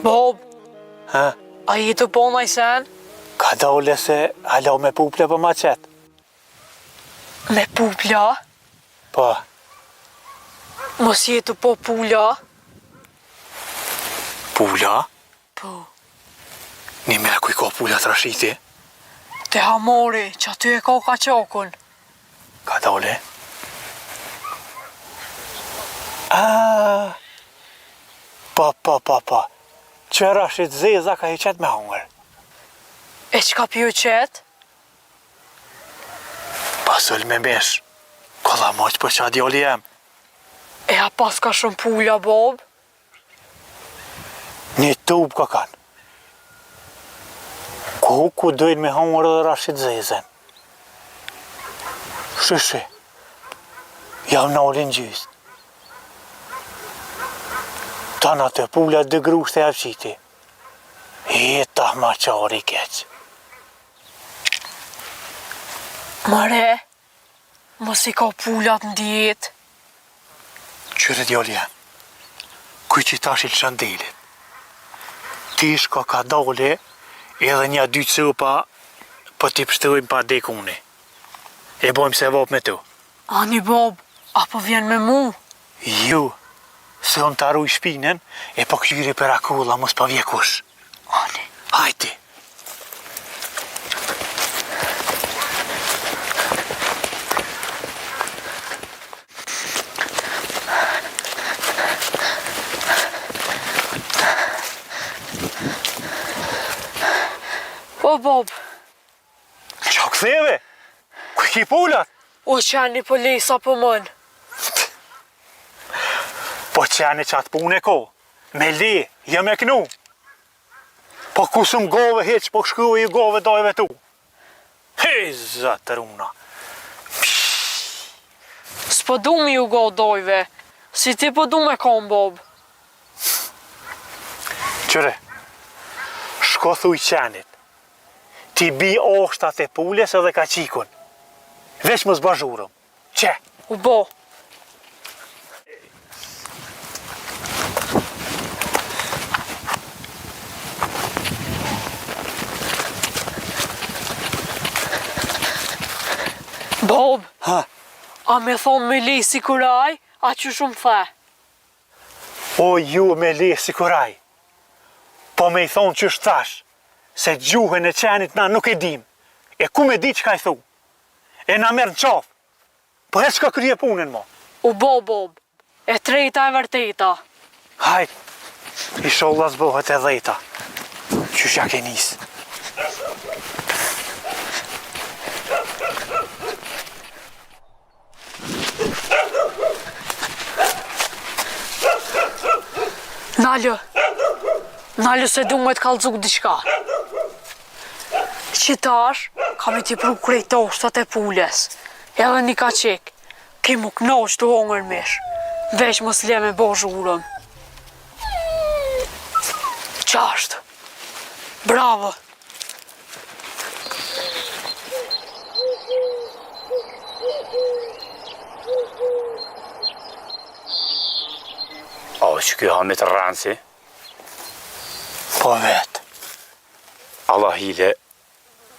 Bob, Ha? a i të pona i sen? Ka dole se halo me puple për ma qetë. Me pupla? Po, Mos jetu po pula? pula? Po, Një me ku i ka pula të rashiti? te hamori, që aty e ka kaqokun. Ka dole? Ah, po. Që rashit zeza ka i qetë me hongër. E qka pjo qetë? Pasëll me mesh. Kolla moq për qa djoli jem. E a pas ka shumë pula, Bob? Një tub ka kanë. Ku dojnë me hongër dhe rashit zezen. Shishi. Jam në olin gjysë. Tana të pula dë grushte e apqiti. Ta ma qari keq. Mare, mos i ka pulat në djetë. Qyre djoli jam. Kuj që tash i lëshandelit. Ti shka ka dole edhe një dy copa po t'i pështojmë pa dekuni. E bojmë se vop me tu. Ani, Bob, apo vjen me mu? Ju, se unë të arruj shpinën e po këtyri për akulla mos pa vjekush. Ani. Hajti. O, Bob, Qa këtheve? Kuj ki pulat? o qeni po lesa për mën. Po qeni qatë punë e ko. Me le, jam e knu. Po kusum gove heq, po shkruve i gove dojve tu. He, zatë runa. S'po du mi ju go dojve, si ti po du me kom, Bob. Qëre, shko thuj qenit. Ti bi oshtat e pulles edhe ka qikun. Veç më zbazhurëm. Qe? U bo. Bob, Ha? a me thonë me li si kuraj, a që shumë the? O ju me le si kuraj. Po me i thonë që shtash, se gjuhën e qenit na nuk e dim. E ku me di që ka i thu? E na merë në qafë. Po e shka krye punën mo. U bo, Bob, e treta e vërteta. Hajt, i sholla zbohet e dhejta. Qyshja ke nisë. Nalë se du me t'kallëzuk diçka. Qitash, kam i t'i pru krejt oshtat e pulles. Edhe një ka qik, ki mu knoq të hongër mish. Veç mos le me bo zhurëm. Qashtë. Bravo. O, që kjo Hamit Ransi, Po vetë. Allah hile,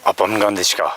apo nga ndiqka.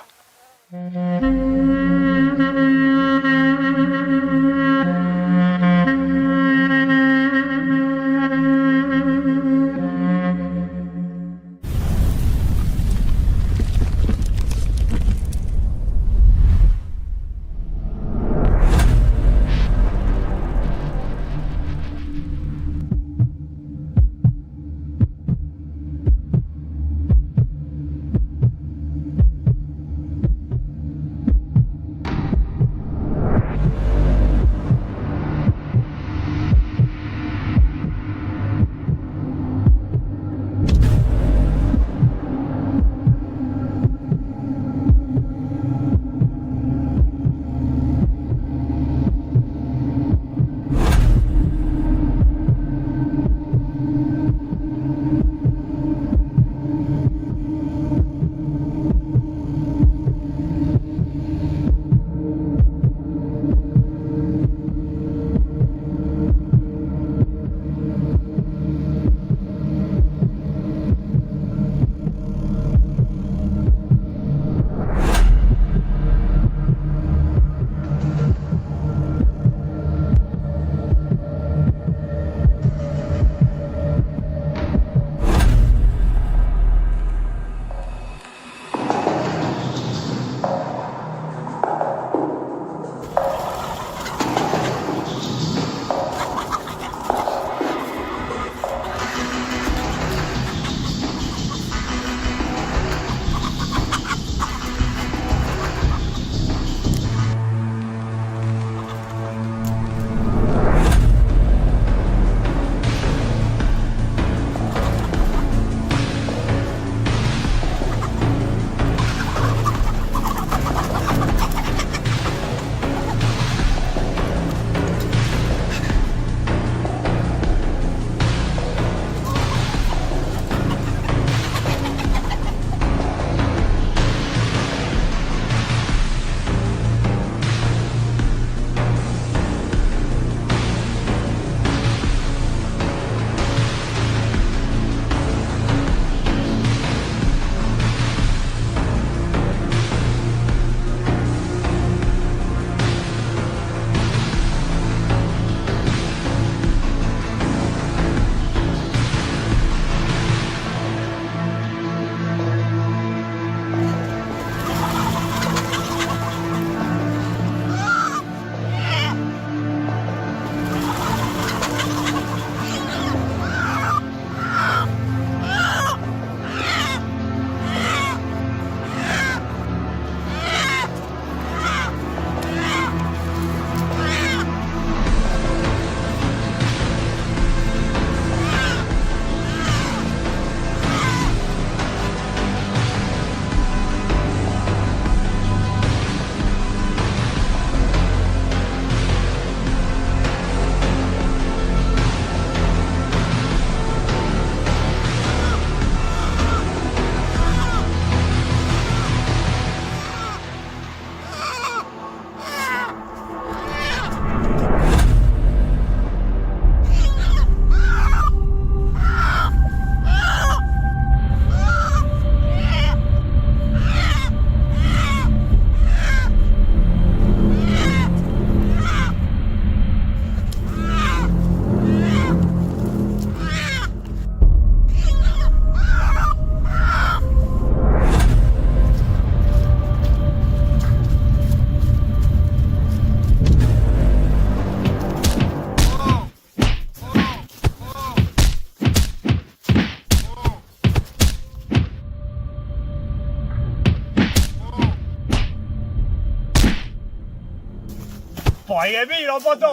Po e mirë apo do?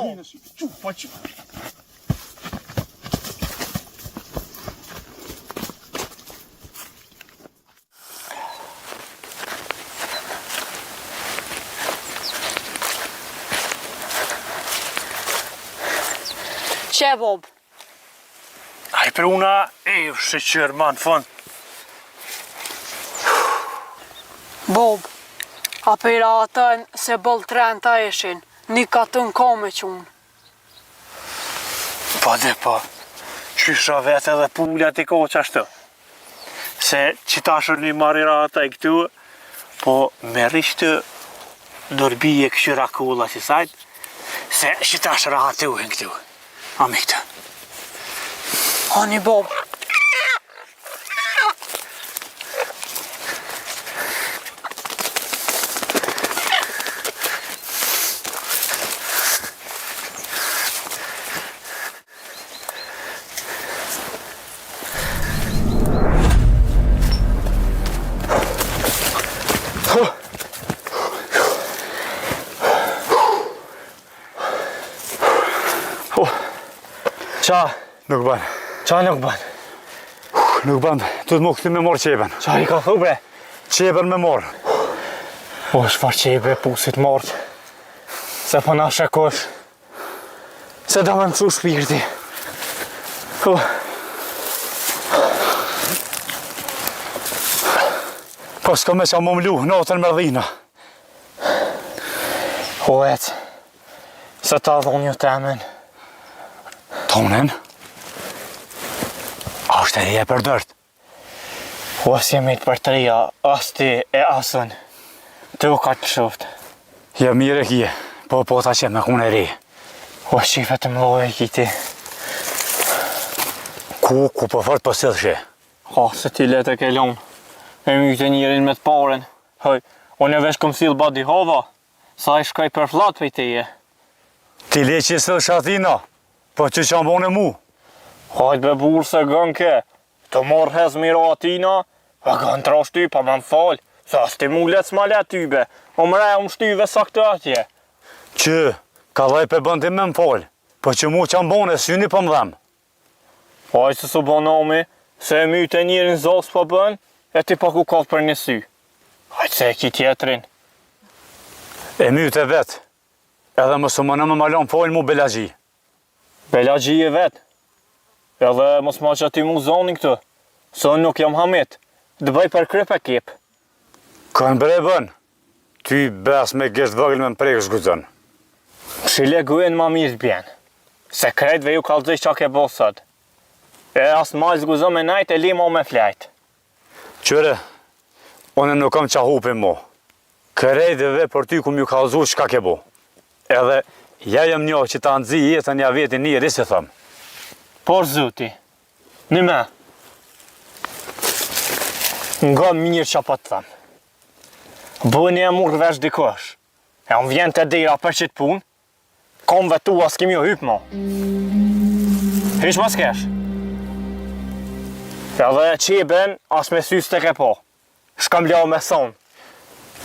Po që... Që e Bob? Ai pruna e shqyr ma në fund. Bob, apira atën se bëll tren ta eshin, një katën ka me qunë. Po dhe po, qysha vete edhe pullat i ko qashtu. Se qitashër një marira ata i këtu, po me rishtë dërbije këshyra kulla që sajt, se qitashër ahatuhin këtu. Ami këtu. Ani Bob. Qa? Nuk bën. Qa nuk bën? Nuk bën. Tu të më këthi me morë qepen. Qa i ka thu bre? Qepen me morë. O, shfar qebe pusit mort. Se po na shekosh. Se da me mësu shpirti. Po s'ka me qa më mlu, natën me dhina. O, se ta dhon një temen. Tonen? A është e për dërt? O, si jemi të për të rria, as ti e asën. Të u ka të shoft. Ja mire kje, po ta që me kune ri. O, shife të mloj e kiti. Ku po fort po sëllëshe? Ha, se ti letë e ke lonë. E myte njerin me të paren. Hoj, unë e vesh këm silë badi hova. Sa i shkaj për flat për i teje. Ti le që sëllëshe atina, po që që ambone mu. Hajt be burë se gën ke. Të morë hez miro atina, a gën trash ty pa më falë. Se as ti mu let s'ma let ty be. O mre, më shtyve sa këtë atje. Që, ka dhej pe bëndi me më falë, po që mu që ambone s'yni po më dhem. Hajt se su bonomi, se e myte njerin zos po bën, e ti pa ku kallë për një sy. Hajt se e ki tjetrin. E myte vetë, edhe më së më në më malon falë mu belagji. Belagji e vetë. Edhe mos ma që ati mu zonin këtë. Se unë nuk jam hamit. Dë bëj për kryp e kip. Kënë bre bën, ty bes me gjesht vëgël me më prejkë zgudzën. Shile gujen ma mirë bjen. Se krejtve ju kalëzëj qa ke bosët. E as ma zguzën me najt e limo me flajt. Qëre, unë nuk kam qa hupi mu. Krejtve për ty ku m'ju kalëzu qka ke bo. Edhe, ja jem njo që ta nëzi jetën ja vetin njëri si thëmë. Por zuti, në me, nga mirë që pa të thëmë. Bëni e murë vesh dikosh, e unë vjen të dira për qitë punë, kom vetu as kemi o hypë mo. Hysh mas kesh. Edhe që i ben, as me sys të ke po. Shkam lau me thonë.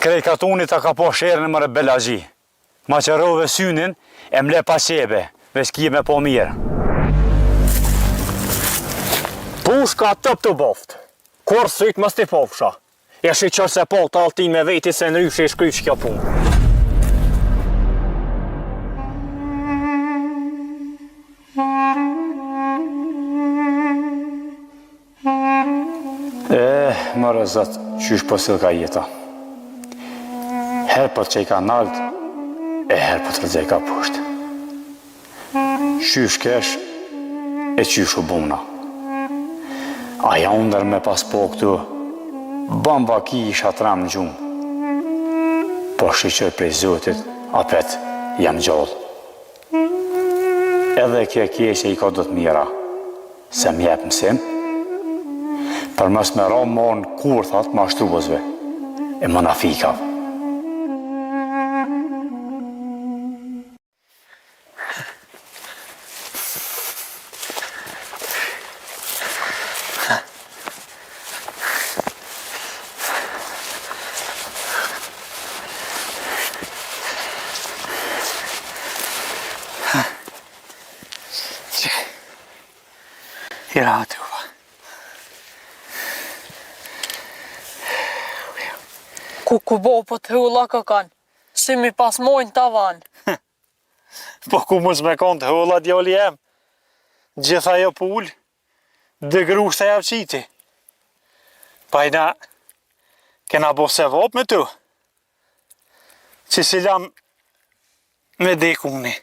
Krej katuni ta ka po sherën e mëre belagji. Ma që rove synin, e mle pa qebe, veç kje me po mirë. Push ka tëp të boft. Kur syt mës t'i pofsha. E shi qërë se po të altin me veti se në ryshe i shkryq kjo punë. Mërë zët, qysh po s'il ka jeta. Herë po të që i ka nalt, e herë po të rëzej ka pusht. Qysh kesh, e qysh u bumna. Aja ndër me pas po këtu, bëm vaki i shatram në gjumë. Po shqyqër prej zotit, apet jam gjallë. Edhe kje që i ka do të mira, se m'jep mësim, për mës me ra morën kurthat ma shtrubësve, e më na fikav. I rahat juva. Ku bo po të hulla këkan, si mi pas mojnë tavan. Po ku mos me konë të hulla djali jem, gjitha jo pull, dhe grushta javë qiti. Pajna, kena bo se vop me tu, që si lam me dekuni.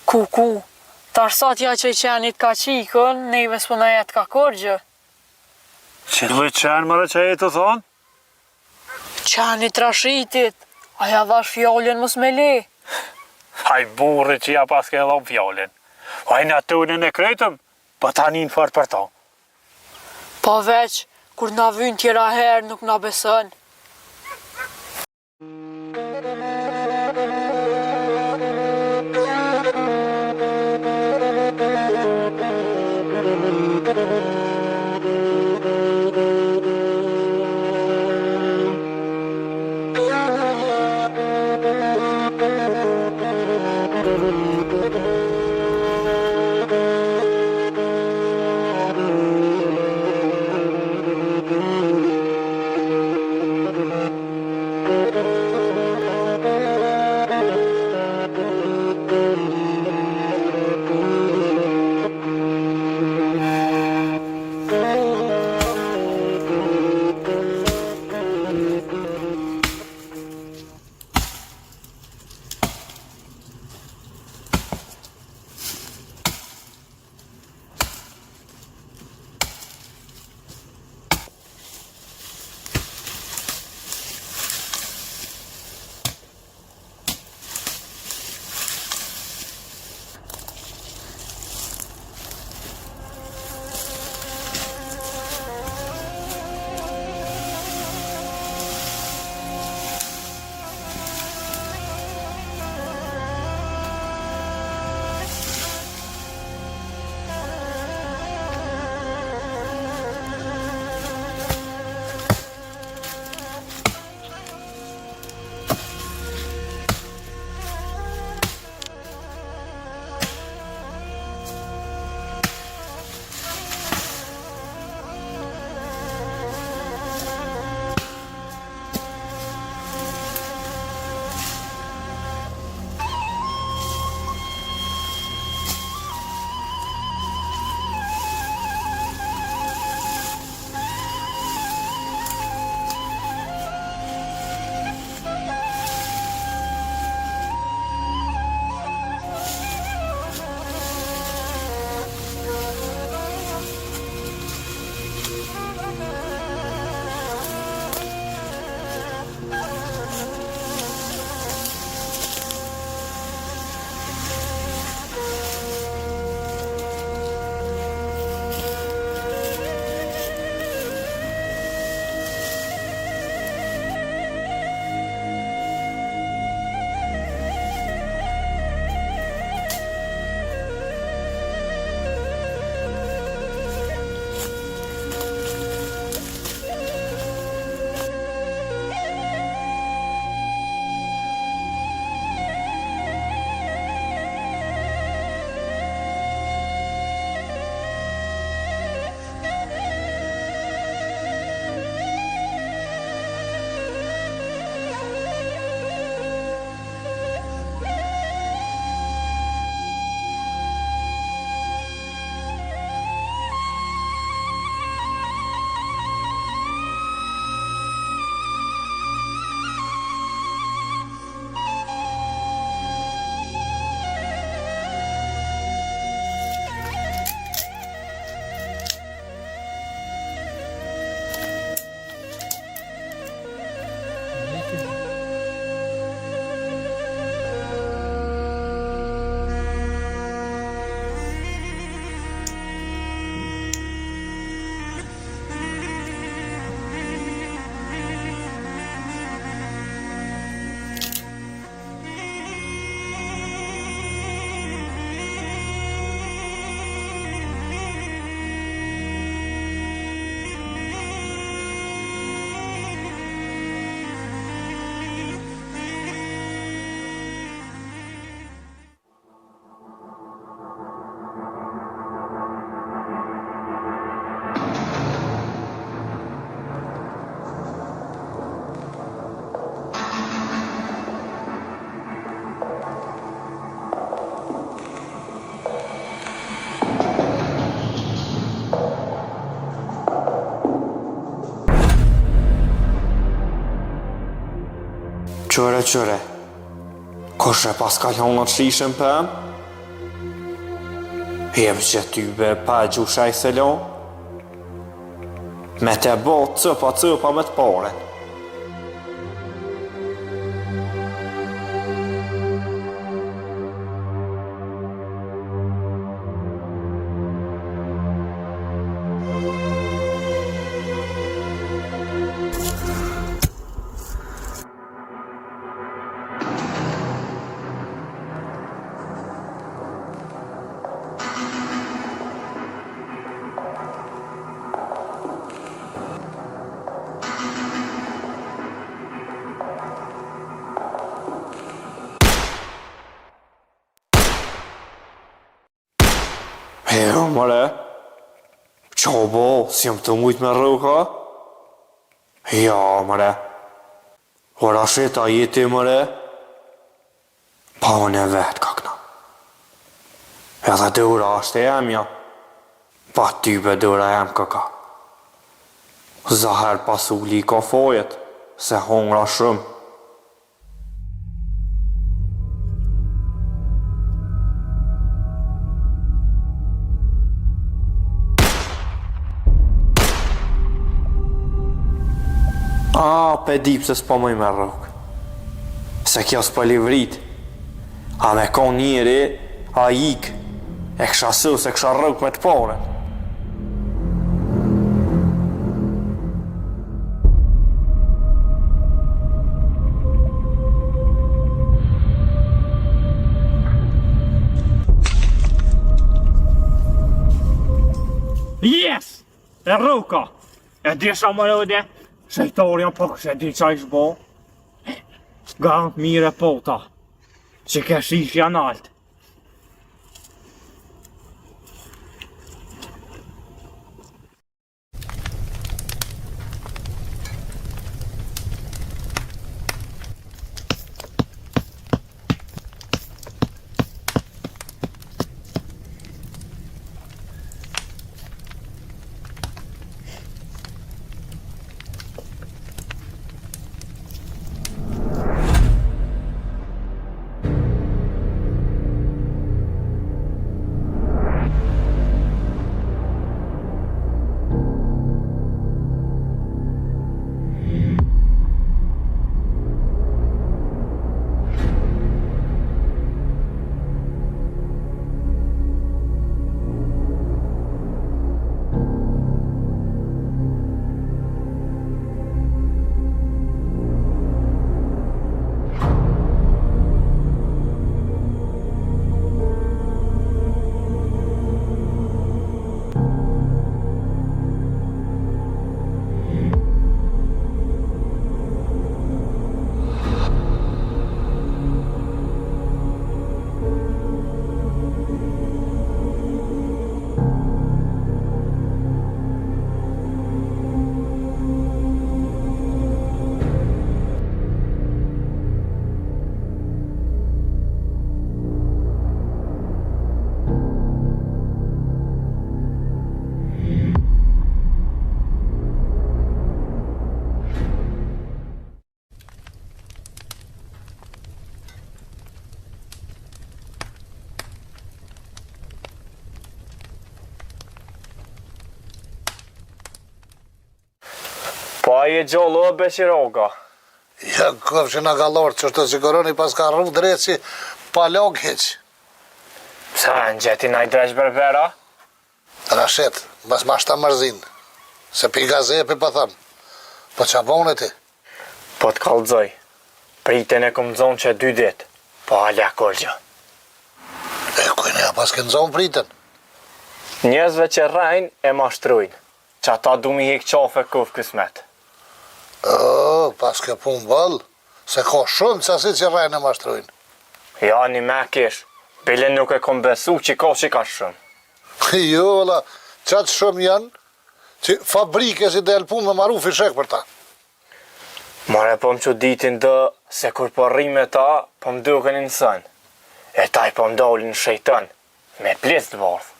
Ku, tarsatja që i qenit ka qikën, neve s'pëna jetë ka kërgjë. Që dhe qenë mërë që e të thonë? Qenit rashitit, aja dhash fjallën mës me le. Haj burri që ja pas ke dhom fjallin. Haj në tunën e kretëm, pa tani në farë për ta. Pa veç, kur na vynë tjera herë nuk na besën. Qëre, koshe pas kalonat shishën pëm? Jem që ty be pa gjushaj se lo? Me te bot cëpa me të pare. Jo, mëre, qa bo, si jam të mujt me rruka? Ja, mëre, ora sheta jeti, mëre, pa unë e vetë kakna. Edhe dura është e emja, pa type dura em kaka. Zaher pasuli ka fojet, se hongra shumë. Pe dip se s'po mëj me rrug. Se kjo s'po livrit. A me kon njeri, a ik. E kësha su se kësha rrug me të pare. Yes! E rruka! E disha më rëde? Shejtorian po kështë e di qa ishë bo? Garant mire pota, që kesh ish janë altë. Pa je gjallu e Beqiroga. Ja, këf që nga galorë që të siguroni pas ka rrëv dreci pa log heq. Sa në gjeti na i dreq berbera? Rashet, mas ma shta mërzin. Se pi gazepi pa thëmë. Po qa bone ti? Po të kaldzoj. Pritin e këmë zonë që 2 dit. Po alja kolgja. E kujnë ja pas kënë zonë pritin? Njëzve që rajnë e mashtrujnë. Që ata du mi hik qafe kuf kësmet. Pas ke pun bëllë, se ka shumë qasi që rajnë e mashtrujnë. Ja, një me kish, bile nuk e kom besu që ka shumë. Jo, la, qatë shumë janë, që fabrike si del pun me maru fishek për ta. Mare po më që ditin dë, se kur po rrime ta, po më duken në sën. E taj po më dolin në shejtën, me plis të bardh.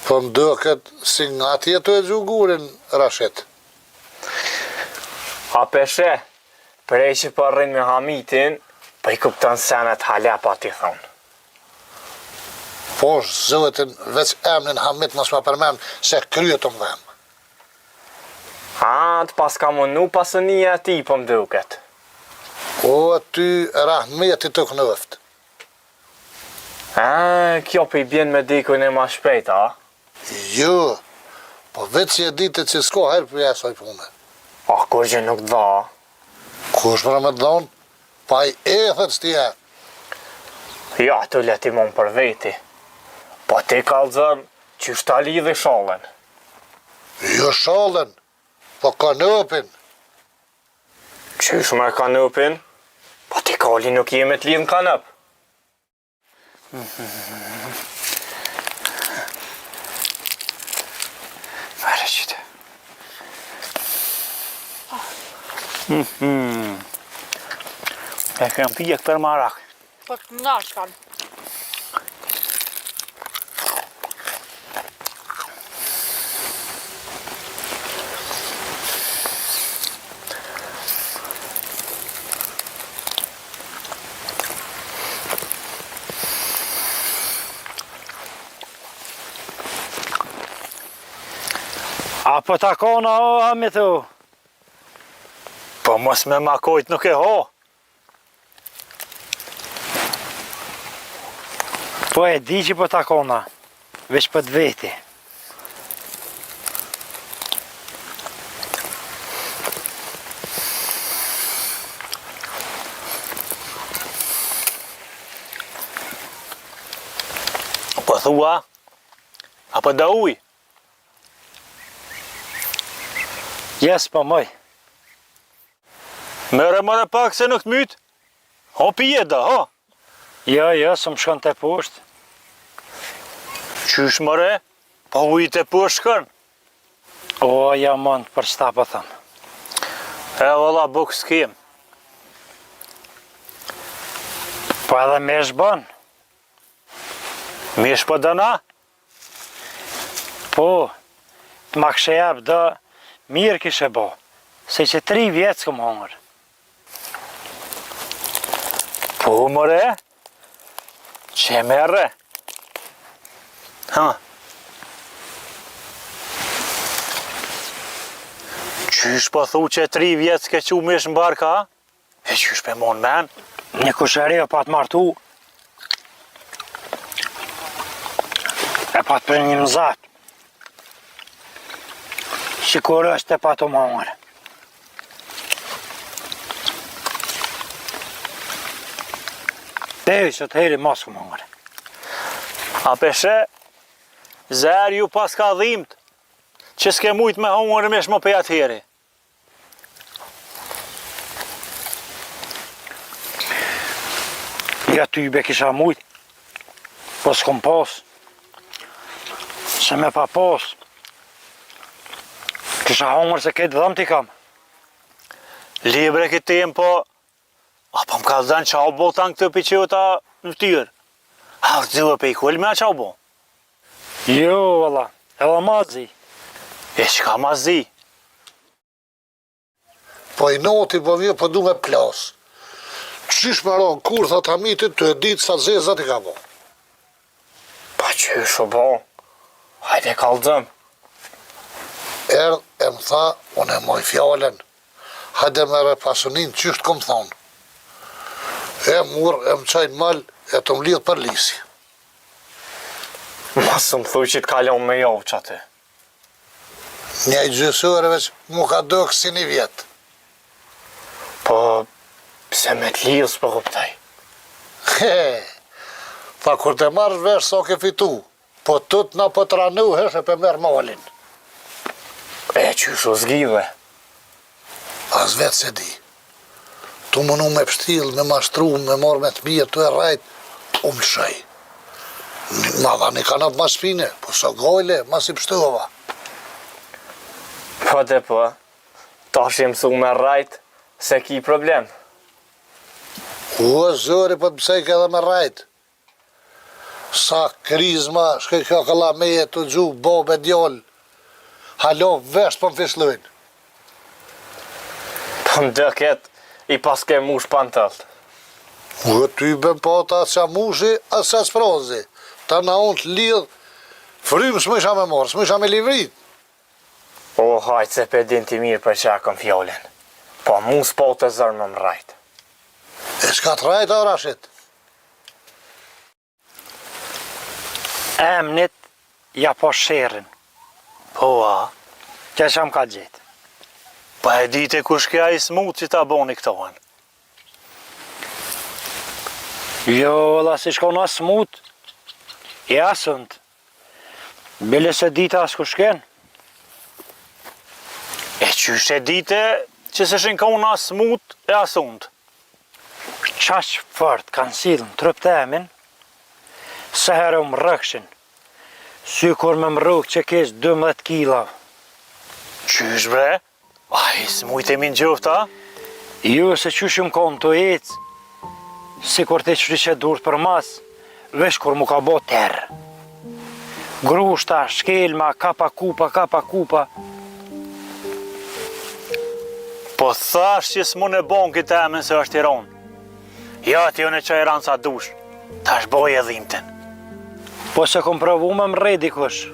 Po më duket si nga tjetu e gjugurin, Rashet. A peshe, Prej që po rrin me Hamitin, po I kupton senet hala pa ti thonë. Po, zëvetin, veç emnin Hamit mos ma përmen se kryet të mdhem. Të pas ka munu pasënia ti po mduket. O, ty rahmeti të knëft. Kjo po I bjen me dikun e ma shpejt, a? Jo, po veç që e ditë që s'ko herë për jasoj punë. Kur që nuk dha. Kush për me të dhonë, pa I ethet s'tje. Ja, të letimon për veti. Po ti kalzëm, që shta lidhi shallen. Jo shallen, po kanopin. Qysh me kanopin? Po ti kali nuk jemi të lidh në kanop. Vare qyte. E kem pije këtër marak. Po të ndash kam. Apo ta kona o, Hamit o? Po mos me makojt nuk e ho. Po e di që po ta kona, veç për të veti. Po thua, apo da uj? Jes, po moj. Mere pak se nuk të myt. Ho pije da, ho? Jo, së më shkon të poshtë. Qysh mëre? Po ujt e poshtë shkon? O, ja mund për qëta po thëmë. E valla buk s'kem. Po edhe mesh bën? Mesh po dëna? Po, të ma kështë jep do mirë kishe bo, se që 3 vjetë s'kom hongër. Po, mëre? Që merre? Ha? Qysh po thu që 3 vjetë s'ke qu mish në barka? E qysh pe mon men? Një kushërio pa të martu. E pa të për një mëzat. Shikur është e pa të mongër. Deri që të heri mos ku mongër. A peshe, zër ju pas ka dhimt, që s'ke mujt me hongër me shmo pe atë heri. Ja ty be kisha mujt, po s'kom pas. Se me pa pas. Kisha hongër se këtë dhëm t'i kam. Libre këtë tem, po... Apo më ka zënë qa o bo tanë këtë piqota në ftyrë. A rëzëve pe I kull me a qa o bo? Jo, valla, edhe mazi. E qka mazi? Po I noti po vje po du me plas. Qysh me ronë kur thot Hamitit të e ditë sa zezat I ka bo. Pa qysh o bo? Hajde kalzëm. Erdh e më tha, unë e moj fjallën. Hajde mere pasunin qysh të kom thonë. E mur, e më qajnë mal, e të më lidhë për lisi. Masë më thuj që të kalon me javë që aty. Një I gjysëreve që mu ka dëkë si 1 vjetë. Po, pse me të lidhë s'po kuptaj. Tha kur të marrë vesh sa ke fitu, po tut na po të ranuhesh e pe merë malin. E qysh o zgjidhe. As vetë se di. Tu mënu me pështil, me mashtru, me marrë me të mirë, tu e rajt, më shaj. Ma dha një kanap ma shpine, po so gojle, ma si pështuva. Po dhe po, tash jem su me rajt, se ki problem. O, zëri po të mësejke edhe me rajt. Sa krizma, shkej kjo këlla meje të gju, bobe, djoll. Halo, vesh po më fishlujnë. Po më dëket, i pas ke mush pantëlt. U ty bën pata qa mushi, as qa sprozi. Ta na unë të lidh, frymë s'mësha me morë, s'mësha me livrit. O, hajtë se pe din ti mirë për që a kom fjollen. Po mu s'po të zërë më mrajt. E s'ka të rajt, a Rashid? Emnit, ja po sherin. Po, a? Që që më ka gjetë? Pa e dite kush kja i smut që ta boni këtohen. Jo, la si shkon as smut, i asënd. Bile se dita as kush ken. E qysh e dite që se shinkon as smut e asund. Qaq fort kanë silën trup të emin, se herë më rëkshin, sy kur me më rëk që kesh 12 kila. Qysh bre? Aj, s'mujt e min gjofta? Jo, se qysh më konë të ecë, si kur të qrishe durët për mas, vesh kur mu ka bo terë. Grushta, shkelma, kapa kupa. Po thash që s'mun e bon këtë emin se është i ronë. Ja, ti unë e qaj ranë sa dush, ta shboj e dhimten. Po se kom provu me më redi kush.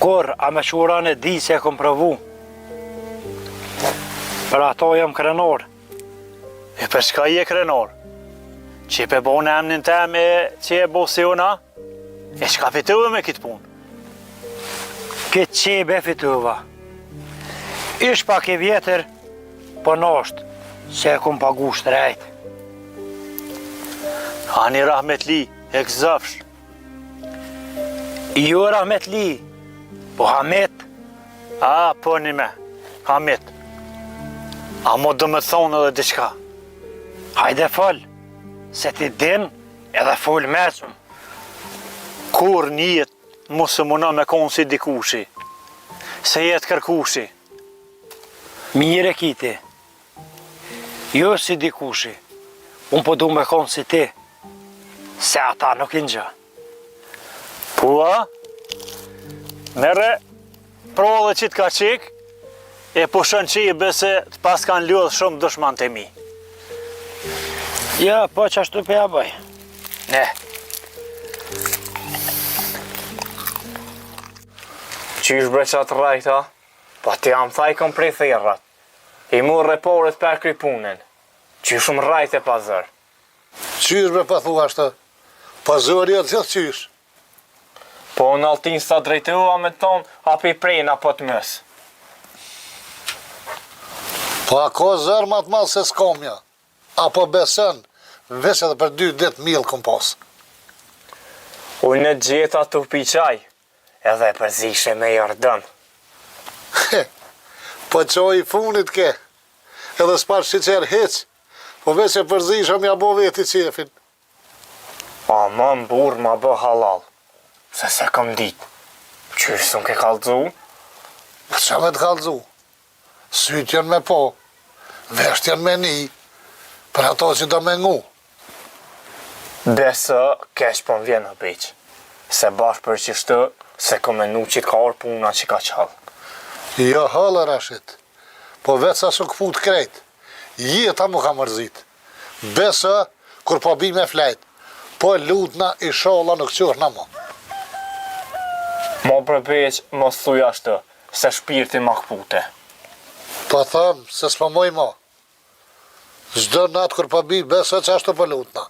Kur, a me quran e di se e kom provu. Për ato jam krenor. E për shka i e krenor? Që i pe bo në emnin te me që e bo si una? E shka fituve me kitë pun? Këtë që i be fituva. Ish pak e vjetër, po nosht, se e kom pagu shtrejt. Ani Rahmetli, e këzëfsh. Jo Rahmetli, po Hamet. A, po një me, Hamet. A mo do me thonë edhe diqka. Hajde fol, se ti din edhe fol mesëm. Kur njët mu së muna me konë si dikushi, se jetë kërkushi. Mire kiti, jo si dikushi, unë po du me konë si ti, se ata nuk i gjë. Pua, mere, pro dhe qitë ka qik, e pushën që i bese të pas kanë ljodhë shumë dëshman të mi. Ja, po që ashtu për ja bëj. Ne. Qysh bre qatë rajta? Pa ti jam thaj kom prej thirrat. I mu reporet për kry punen. Qysh më rajt e pa zër. Qysh bre pa thua ashtë? Pa zëri atë gjithë qysh. Po në altin sa drejtua me ton, api prejna po të mës. Po a ko zërë ma të malë se s'komja. Apo besën, veç edhe për 2 ditë milë kom pas. Unë në gjeta të pi qaj, edhe përzishe me jardën. Po qoj i funit ke, edhe s'pash që qërë heq, po veç e përzisha mja bo veti qefin. A më më burë ma bë halal, se kom ditë. Qysh s'un ke kalzu? Po që me të kalzu? Sytë janë me po, vesht janë me ni, për ato që do me ngu. Besë, kesh po më vjen në beq. Se bash për qishtë, se kom e nu që ka orë puna që ka qallë. Jo halë Rashid, po veç sa su këput krejt, jeta mu ka mërzit. Besë, kur po bi me flejt, po lutna i sholla nuk qërë në mo. Mo për beq, mos thuj ashtë, se shpirti ma këpute. Po thëmë, se s'po moj mo. Zdo natë kur po bi, besë që ashtu po lutna.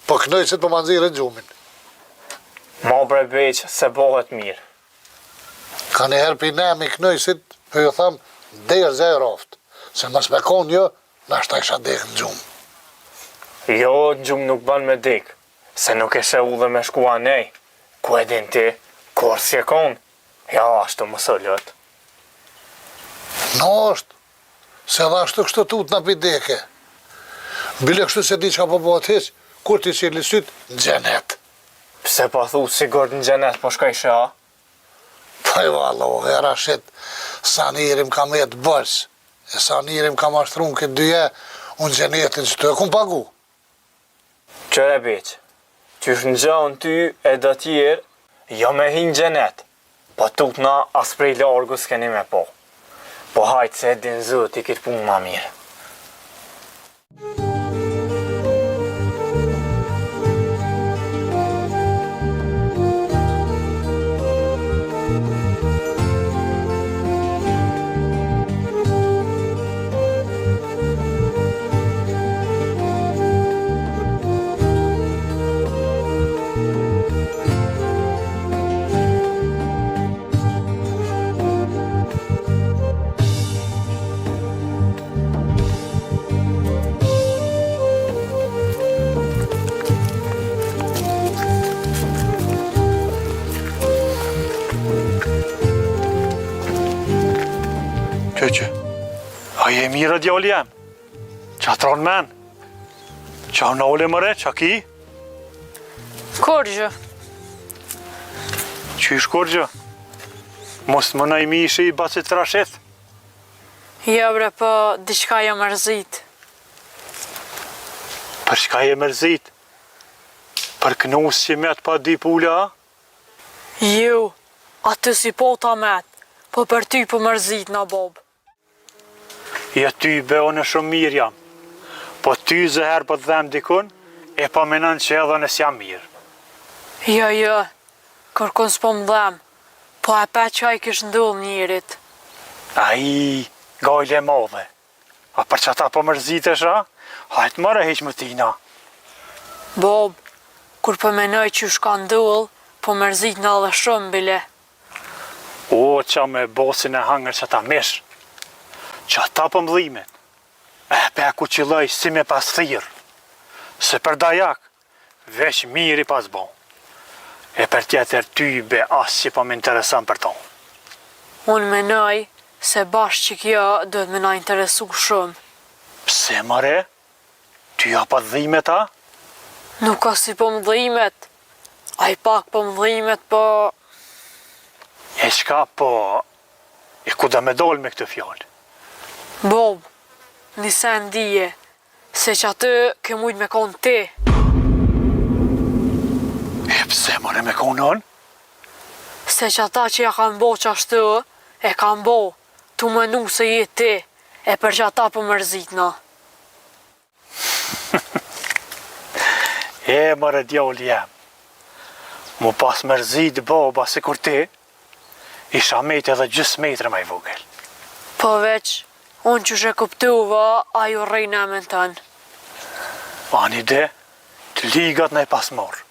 Po knojësit po manzirë gjumin. Mo për beq, se bohet mirë. Ka një herë për nemi knojësit, për ju thëmë, derë zë e roftë. Se mës me konë jo, nashta isha dekë në gjumë. Jo, në gjumë nuk bën me dik, se nuk e shë u dhe me shkua nej. Ku e din ti, kur si e konë? Ja, ashtu më sëllët. Në është, se dhe ashtu kështu tut në pideke. Bile kështu se di që ka po bëhet heq, kur ti qirë lisyt, në gjenet. Pse pa thu sigur në gjenet po shkaj shë, a? Po jo Allah, e Rashid, sa njërim ka me të bërës, e sa njërim ka mashtru në këtë dyje, unë gjenetin që të e kum pagu. Qëre beq, qysh në gjënë ty e dë tjerë, jo me hinë gjenet, po tut na as prej largu s'keni me po. Po hajtë se din zët i këtë punë ma mirë. Që, a je mirë djali jam? Qa tronë men? Qa në ole mëre, qa ki? Korgjë, Qysh korgjë? Mos më në i mishi i bacit trashet? jo bre, po diçka jam mërzit. Për shka je mërzit? Për knus që met pa di pula? Ju, aty si po ta met, po për ty po mërzit na bob. Ja ty beo në shumë mirë jam. Po ty zëher po të dhem dikun, e pa menan që edhe nësë jam mirë. Jo, kërkon s'po më dhem, po e pe që a i kish ndull njerit. Ai, gajle madhe. A për që ta po mërzitesh, a? Hajtë mëre heq më tina. Bob, kur po menoj që shka ndull, po mërzit na dhe shumë bile. O, qa me bosin e hangër që ta mish. Që ata për mdhimet, e pe ku qiloj si me pas thirë, se për dajak, veç miri pas bon, e për tjetër ty be as që po më interesan për ton. Unë menoj se bashkë që kjo duhet me na interesu shumë. Pse mëre? Ty ja pa dhimet a? Nuk ka si po mdhimet, a i pak po mdhimet, po... E shka po, e ku da me dol me këtë fjallë? Bob, nise ndije, se që aty ke mujt me konë ti. E pse mëre me konon? Se që ata që ja kanë bo që ashtu, e kanë bo, tu mënu se je ti, e për që ata për mërzit na. E mëre djali jem, mu pas mërzit baba si kur ti, isha mejt edhe gjys metre ma i vogel. Po veç, unë që shë kuptuva, a ju rejnë e men tënë. Ani de, të ligat në i pas morë,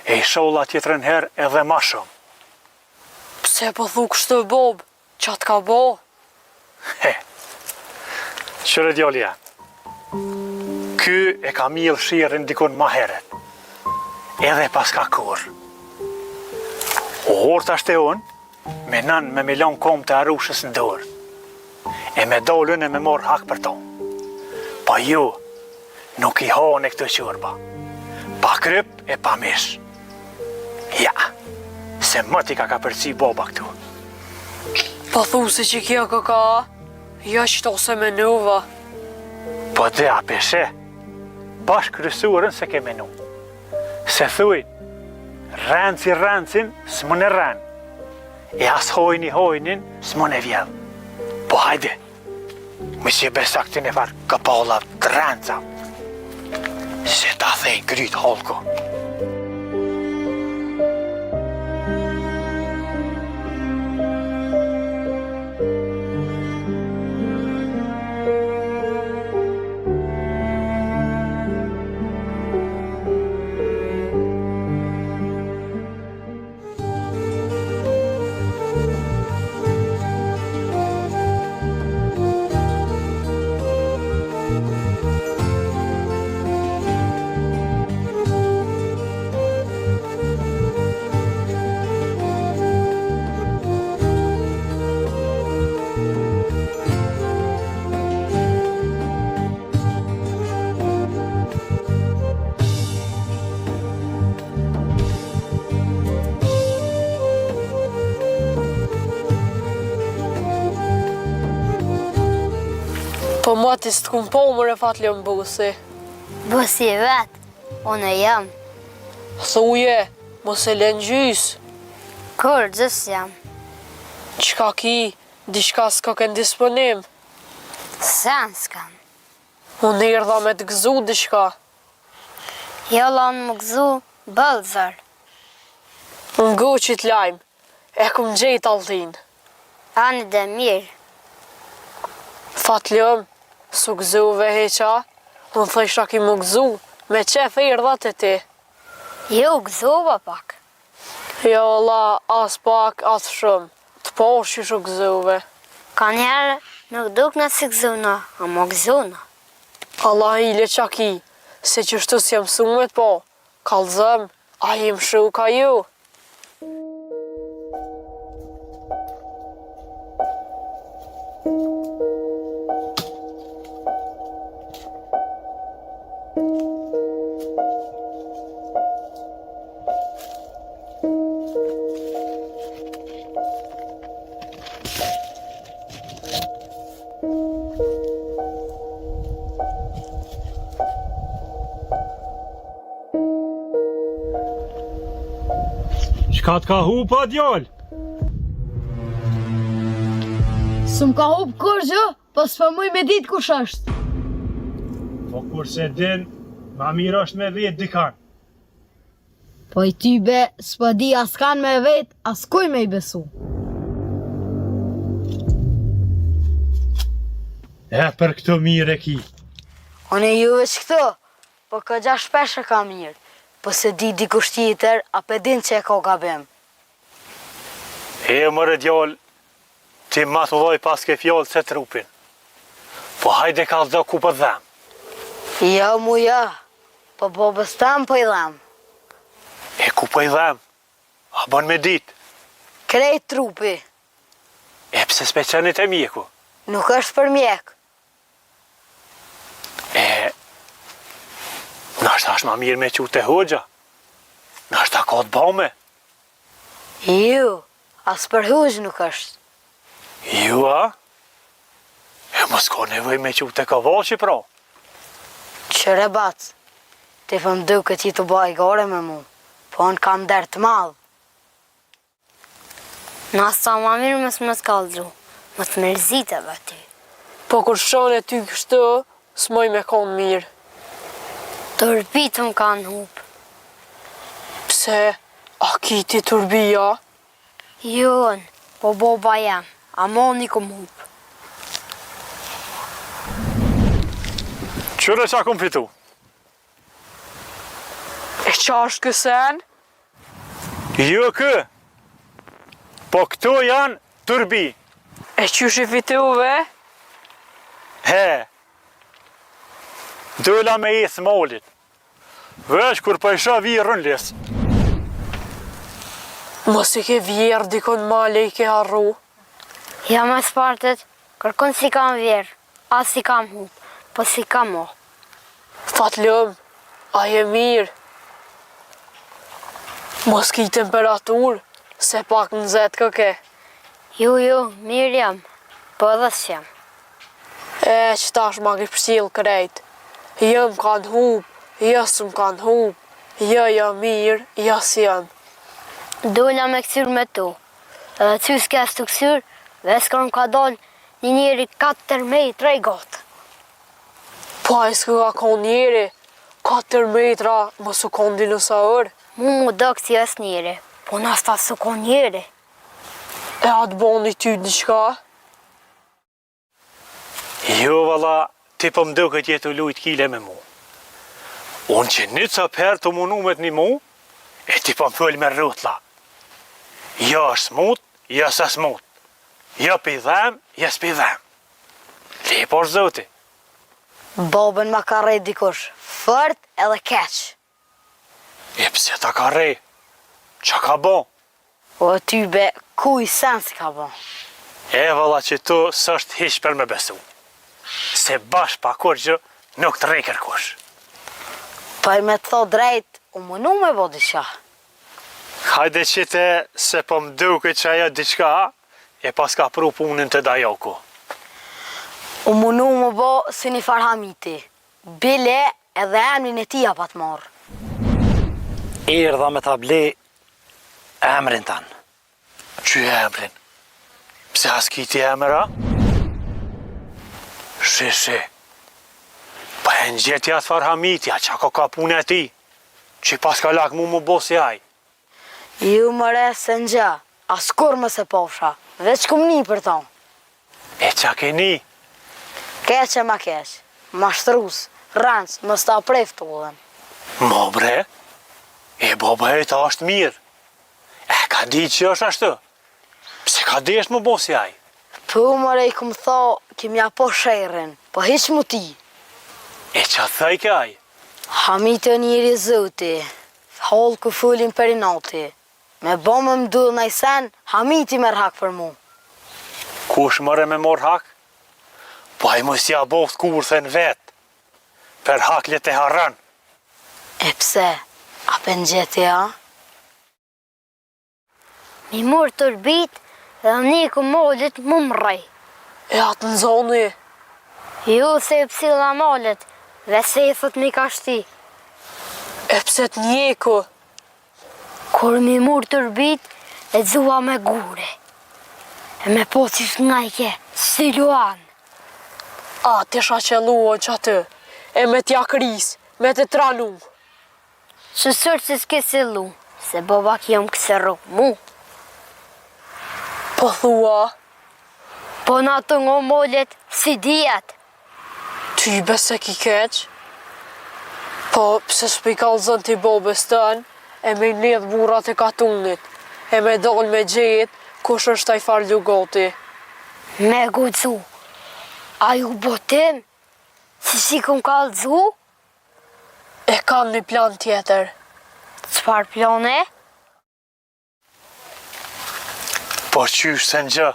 e i sholla tjetërën herë edhe ma shumë. Pse po thu kështu, Bob, që atë ka bo? He, qëre djali jam, ky e ka milë shirën dikun ma heret, edhe pas ka kur. O horë ashte unë, me nën me milon kom të arushës në dorë, e me dolën e me morë hak për tonë. Pa ju, nuk i hone këtë qërba, pa kryp e pa mish. Ja, se më ti ka përci boba këtu. Po thu se që kjo ka, jo qëto se menuva. Po dhe a peshe, bash krysurën se ke menu. Se thuj, rancin s'mon e ran, e as hojnin s'mon e vjedh. Po hajde, më si besak të në farë këpalla të ranca, se ta thejnë kryt holko. Po ma ti s'të kumë po më refatli më busi. Busi e vetë, unë e jam. Thuje, mos e len gjys. Kur, gjës jam. Qka ki, diçka s'ka kënë disponim. Sen s'kam. Unë erdha me të gëzu diçka. Jo lan më gëzu, bëllëzër. Unë guqit lajmë, e kum gjejt Alltin. Ani dhe mirë. Fatlëm, su gëzuve heqa, unë thësha ki më gëzu, me qef erdha të ti. Jo gëzuva pak. Jo, la, as pak, as shumë, të posh që shu gëzuve. Ka njerë nuk duk në si gëzuna, a më gëzuna. Allah i le qa ki, se që shtu si jam sumet po, kalzëm, a jem shu ka ju. Qka t'ka hu pa djallë? S'm ka hup kur gjë, po s'po muj me dit kush është. Po kur se din, ma mirë është me vetë dikan. Po i ty be, s'po di as kan me vet, as kuj me i besu. E për këto mirë e ki. One juve që këto, po këgja shpesh e ka mirë. Po se di dikush tjetër, a pe din që e ka gabim. E mërë djallë, ti ma të dhoj pas ke fjallë se trupin. Po hajde ka zdo ku për dhem. Jo mu jo, po bobës tam po i dhem. E ku për dhem? A bon me dit? Krejt trupi, E pse s'pe qenit e mjeku? nuk është për mjek. E... Nashta është ma mirë me qute hoxha. Nashta ka të bome. Ju, as për huj nuk është. Ju, a? E mos ka nevoj me qute ka vashi pra. Qëre bac, ti fëm duke ti të baj gore me mu, po në kam der të madhë. Nasa ma mirë mësë më s'kallëzru, më të mërziteve ty. Po kur shone ty kështu, s'moj me konë mirë. Tërpit më kanë hup. Pse, a kiti turbia? Jon, po boba jam, a moni kom hup. Qëre qa kom fitu? E qa është kësen? Jo kë. Po këto janë turbi. E qysh i fituve? He. Dola me jesë molit. Vesh kur pa isha virën les. Mos i ke vjerë dikon male i ke harru. Ja me spartet, kërkon si kam vjerë, as si kam hup, po si kam mo. Fatlëm, a je mirë? Mos ki temperaturë, se pak në zetë këke. Ju, mirë jam, po edhe s'jam. E, që tash ma ki përcjellë krejt. Jo më kanë hup, jo s'm kanë hup, jo mirë, jo s'jam. Dola me kësyr me tu, edhe ty s'kes të kësyr, dhe s'kërën ka dollë një njeri 4 metra i gotë. Po a i s'ku ka konë njeri, 4 metra mos u konë dinosaur. Mu do kësi es njeri, po nasta s'u kon njeri. E atë boni ty diqka? Jo valla, ti po mdo këtë jetu lujt kile me mu. Unë që një ca per të munu me t'ni mu, e ti po më thull me rrutla. Jo është smut, jo së smut. Jo pidhem, jo s'pidhem. Lepo është zoti. Babën ma ka rejt dikush, fort edhe keq. E pse ta ka rej? Qa ka bo? O ty be, ku i sen si ka bo. E valla që tu s'është hiq për me besu. Se bash pa kur gjë nuk të rej kërkush. Pa i me të thot drejt, u mënu me bo disha. Hajde qite se po më duke që ajo diqka, e pas ka pru punën të dajoku. U mënu me bo si një farhamiti. Bile edhe emrin e tia pa të marrë. Erdha me ta ble emrin tanë. Që emrin? Pse as kiti emra? Shi. Pa e në gjetja të farhamitja, qa ka punë e ti, që pas ka lak mu më bosi aj. Ju mëre se në gjë, as kur më se posha, veç kum një për ton. E qa keni? Keq e ma keq, mashtrus, ranç, më sta prejft ullën. Mo bre, e baba e ta është mirë. E ka di që është ashtu. Pse ka desh më bosi aj? Po mëre i këmë tha, kimja po shejrin, po hiq mu ti. E qa thaj kaj? Hamite njëri zoti, holë ku fullin perinati. Me bomë më du në i sen, Hamiti merr hak për mu. Kush mëre me mor hak? Pa i mos ja boft kurthen vet. Per hak le te harran. E pse, a për në gjetja? Mi mur të rbit dhe një ku mollit më mrej. E atë në zoni. Ju se e pësilla mollit dhe se i thot mi ka shti. E pse të njeku. Kur mi mur të rbit, e dzua me gure. E me pocis nga i ke, si Luan. A, të isha qelua që aty. E me t'ja kris, me të tranu. Shësër që s'ke si lu, se baba kjom këse rukë mu. Po thua, Po na të ngo mollet si dijet. ty bese ki keq. Po, pse s'pi kallëzën t'i bobës tën, e me njët burat e katunit. E me dol me gjet, kush është taj farlu goti. Me gucu, a ju botim, si këm kalëzu, E kam një plan tjetër. qëfar plane? Po qysh se në gjë.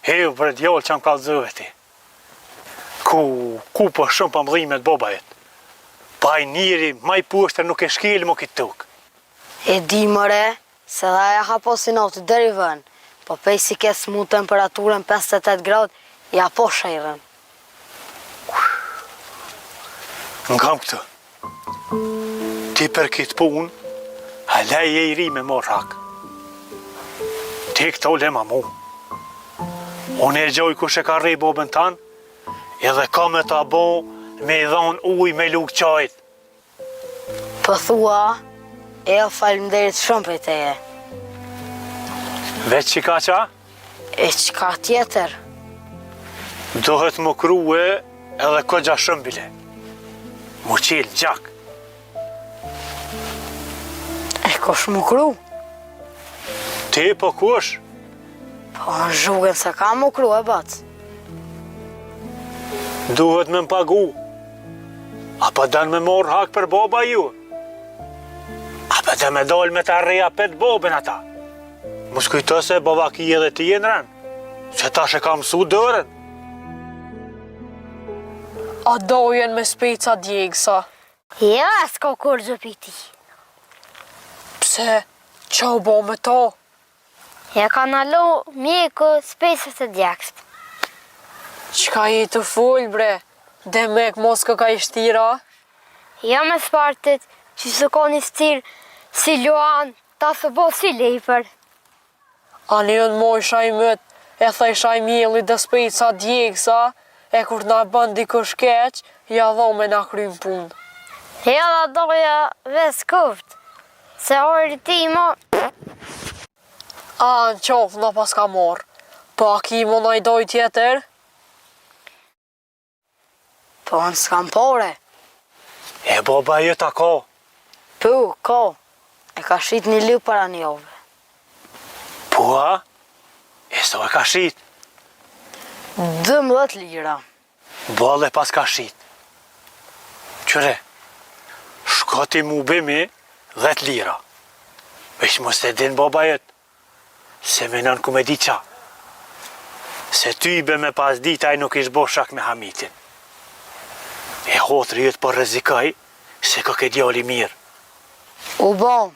Heu për djollë që më kalëzëve ti. Ku po shumë për mëdhimet bobajet. Pa i njëri, ma i pushtër nuk e shkilë më këtë tukë. E di mëre, se dha ja ka po sinoti deri vën, po pej si ke smu temperaturën 58 grad, ja po shejrën. Nga më këtë. Ti për këtë punë, halaj e i ri me mor hak. Ti këto le ma mu. Unë e gjoj kush e ka rri bobën tanë, edhe ka me ta bo me i dhonë uj me lukë qajt. Po thua, e o falimderit shumë për teje. Veç që ka qa, E qka tjetër? dohet më krue edhe këgja shëmbile. Mu qilë gjak. E kosh më kru? Ti po kush? Po në zhugën se ka më kru e bac. Duhet me më pagu. Apo dan me mor hak për boba ju? Apo dhe me dol me ta reja pet bobën ata? Mos kujto se baba ki edhe ti e në rën, se tash e ka mësu dërën. A dojen me speca djegësa. Ja, s'ka kur gjëpiti. Pse, qa u bo me to? Ja ka në lo mjeku spesës e djakst. Qka i të full, bre? Demek mos ka i shtira? Ja me spartit, që së ka një stirë si Luan, ta së bo si lejper. A një në moj shaj mët, e thaj shaj mjeli dhe speca djegësa, e kur na bën dikush keq, ja dho me na krym punë. Ja da doja ves kuft, se ori ti mo, A, në qofë na pas ka morë. Po a ki mo na i doj tjetër? Po në s'kam pore. E baba jeta ka. Po, ka. E ka shit një lë para njove. Po a? E so e ka shit. 12 lira. Bale pas ka shit. Qëre, shkoti mu bimi 10 lira. Vesh mos e din baba jet. Se menon ku me di qa. Se ty be me pas dit aj nuk ish bo shak me Hamitin. E hotri jëtë po rrezikaj se ka ke djali mirë. U bon,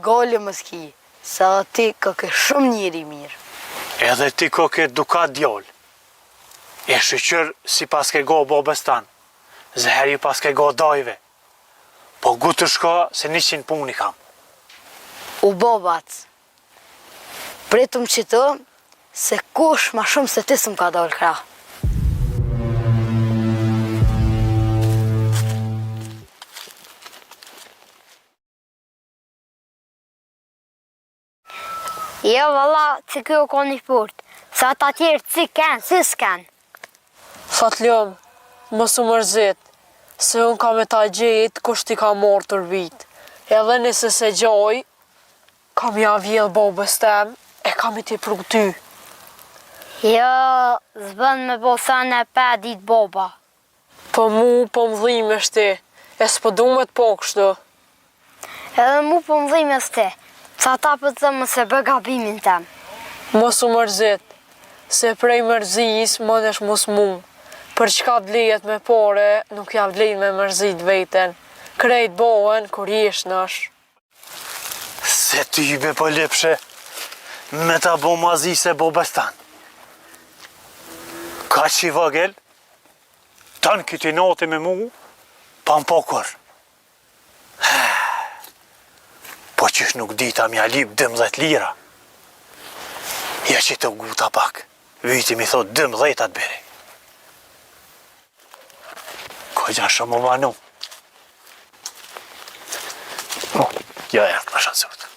goli më s'ki, se dhe ti ka ke shumë njëri mirë. Edhe ti ka ke dukat djal. E shqyqër si pas ke go bobës tanë. Zeheri pas ke go dajve. Po gu të shka se 100 puni kam. U bobat. Pritëm që të, se kush ma shumë se ti s'm ka dalë krah. Jo, valla, që kjo ka një fort. Sa ata tjerë si s'ken. Fatlom, mos u mërzit, se unë ka me ta gjetë kusht i ka morë tërbit. Edhe nëse se gjoj, kam ja vjedh babës tem, e kam i ti prug ty. Jo, zbën me po thënë e 5 ditë baba. Po mu, po më dhime shti, e s'po du me t'po kështu. Edhe mu po më dhime s'ti, sa ta për të thëmë se bë gabimin tem. Mos u mërzit, se prej mërzis më nesh mos mu. Për çka vlejet me pore, nuk ja vlejt me mërzit veten. Krejt bohen kur jesh nësh. Se ty me po lepshe me ta bo mazi se bo bestan. Ka që i vëgel, tanë këti nati me mu, pa më pokur. Po qysh nuk dita mja lip 12 lira. Ja që të guta pak, vyti mi thot 12 atë beri. Ko gja shumë më vanu. Ja e në shanë sot.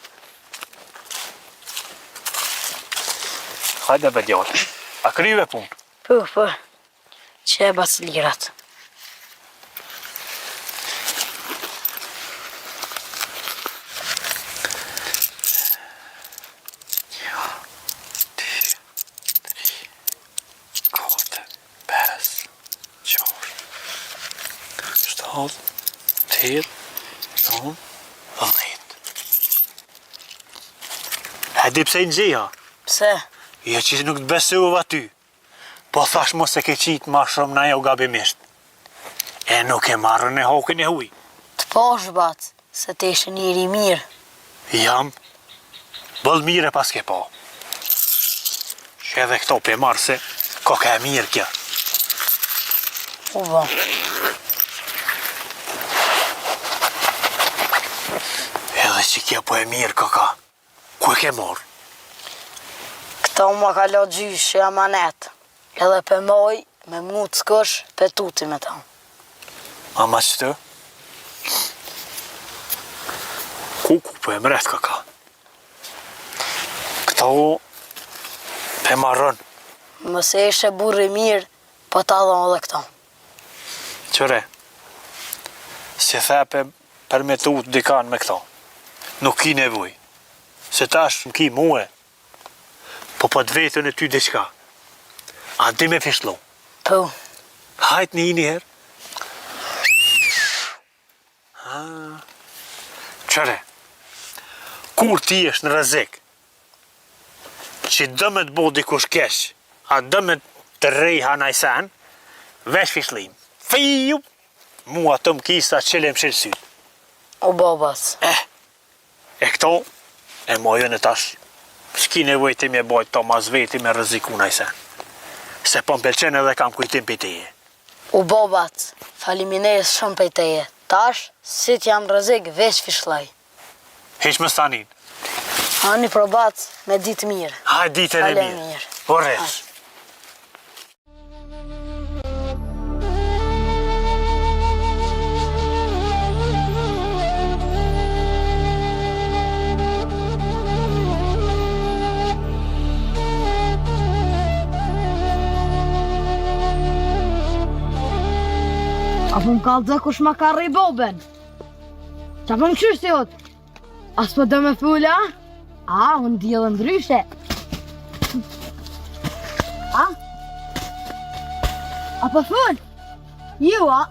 Hajde be djallë, a kryve punë? Po, që e bas lirat. E di pse i në gjeja? Pse? Ja që nuk të besova ty. Po thash mos e ke qitë ma shumë na jo gabimisht. E nuk e marrën e hokën e huj. Të posh bat, se të ishe njëri mirë. Jam, bëll mire pas ke po. Që edhe këto pe marrë se, ko ka e mirë kja. U bo. Edhe që kja po e mirë ka. Ku e ke morë? Këto më ka lo gjysh e amanet. Edhe pe moj, me mu të skësh, pe tuti me ta. Ama që të? Ku po e mret ka? Këto pe marrën. Mëse ishe burri mirë, po ta dhonë dhe këto. Qëre, si thepe për me tut dikan me këto. Nuk ki nevoj. Se tash më ki muhe. Po të vetën e ty diqka. A di me fishlo? Po. Hajt një herë. Qëre, kur ti është në rrezik, që dëmet bo dikush kesh, a dëmet të rej hanajsen, vesh fishlim. Fiju, mua të më kisa qëllem shilësyt. O babas. E këto, e mojën e tash, s'ki nevoj ti me bojt to mas veti me rreziku najsen. Se po m'pelqen edhe kam kujtim për teje. U babat, faliminejës shumë për teje. Tash, si t'jam rrezik, veç fishlaj. Heq më stanin. Hani probat me ditë mirë. Hajt ditën e Fale mirë. mirë. Po rresh. Apo më kallë dhe kush ma ka rrej boben. Qa po më qështë jot? As po do me fula? A, unë djelë ndryshe. A? Apo ful? Ju, a?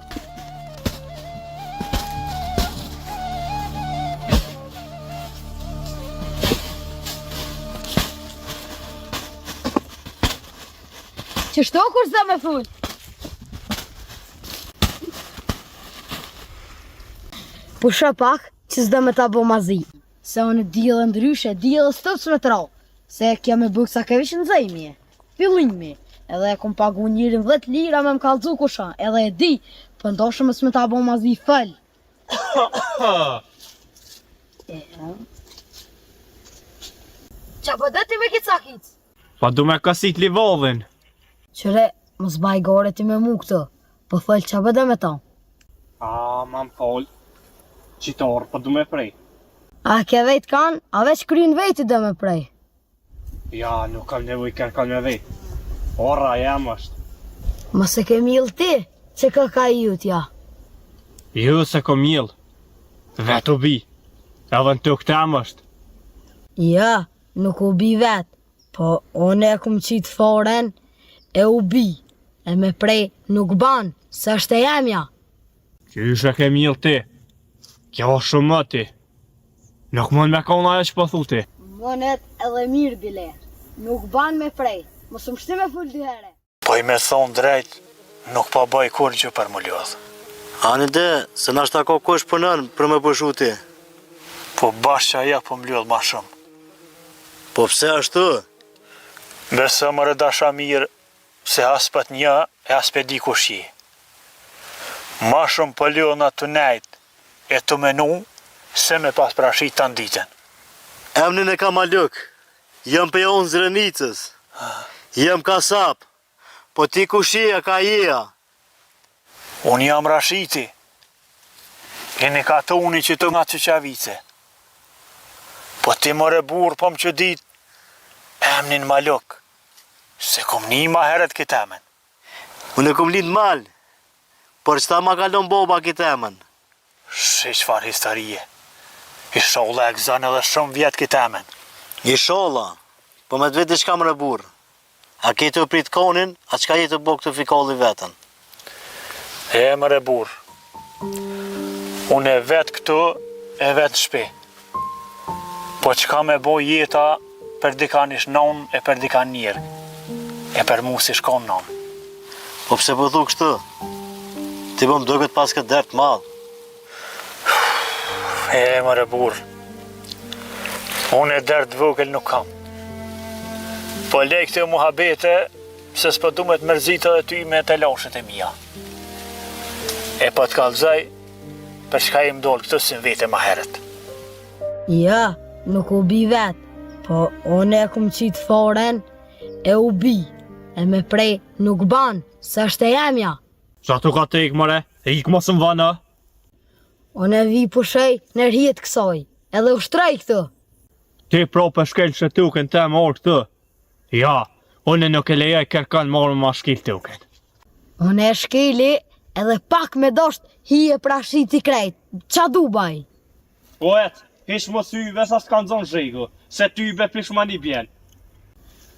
Qështo kush do me ful? Po shë pak që s'do me ta bo mazi. Se unë djelë ndryshe, djelë stëpës me të rao. Se kja me bukë sa kevish në zejmje. Fillimi. Edhe e kom pagu njërin 10 lira me më kalëzu kusha. Edhe e di, për ndoshë me s'me ta bo mazi fëll. Qa po dhe ti me kitë sakit? Pa du me kasit livodhin. Qëre, mos baj gore ti me mu këtë. Po fëll qa po dhe me ta? A, ma më fol. Qitor, pa du me prej. A ke vejt kanë, a veç kryin vejti dhe me prej. Ja, nuk kam nevoj kërkan me vej. Ora jam është. Mos e ke mill ti, që ka jutja. Jo se kom mill. Vetë u bi. Edhe në tuk tem është. Ja, nuk u bi vet, po one e kum qit foren e u bi. E me prej nuk ban, se është e jemja. Qyshe ke mill ti. Kjo është shumë më ti. Nuk mund me kona e që po thu ti. Monet edhe mirë bile. Nuk ban me prej, mos më shti me full dy here. Po i me thonë drejt, nuk po bëj kur gjë për më lodh. Ani de, se nashta ka kush punën për me pëshu ti. Po bashkë që aja po më lodh ma shumë. Po pse ashtu? Besë më rëdasha mirë, se aspet një e aspet di kush je. Ma shumë po lodh në të nejt e të menu, se me pas prashit të nditën. Emnin e ka Maluk, jam për jonë Zrenicës, jam kasap, po ti kushia ka jeja. Unë jam Rashiti, e një ka të uni që të nga që qavice. Po ti more burë po më që dit, emnin Maluk, se kom një ma heret këtë emen. Unë e kom lind mal, por qëta ma kalon boba këtë emen. Shi qfar historie, i sholla e gëzën edhe shumë vjetë këtë emen. I sholla, po me të vetë shka më burë. A ke të prit konin, a qka je të bo këtë fikalli vetën? E mëre burë, unë e vetë këtu, e vetë në shpi. Po qka me bo jeta për dikan ish non e për dikan njërë, e për mu si shkon non. Po pse po thu kështu? Ti po më duket pas këtë dert madhë. E mëre burë, unë e dert vogël nuk kam. Po lej këtë muhabete, se s'po du me të mërzita dhe ty me të lashet e mija. E po të kalzaj, për shka i mdollë këtë si në vete ma heret. Ja, nuk u bi vet, po one e kum qit foren e u bi. E me prej nuk ban, se është e jemja. Qa tu ka te ikë mëre, e ikë mos më vana. One vi pushej në rjet kësoj, edhe u shtraj këtë. Ti pro për shkel që tuken te më orë këtë. Ja, unë nuk e lejaj kërkan marë ma shkil tuken. One e shkeli edhe pak me dosht hi e prashit i krejt. Qa du baj? Po et, hish më sy vesa s'kan zonë zhego, se ty be prish ma një bjen.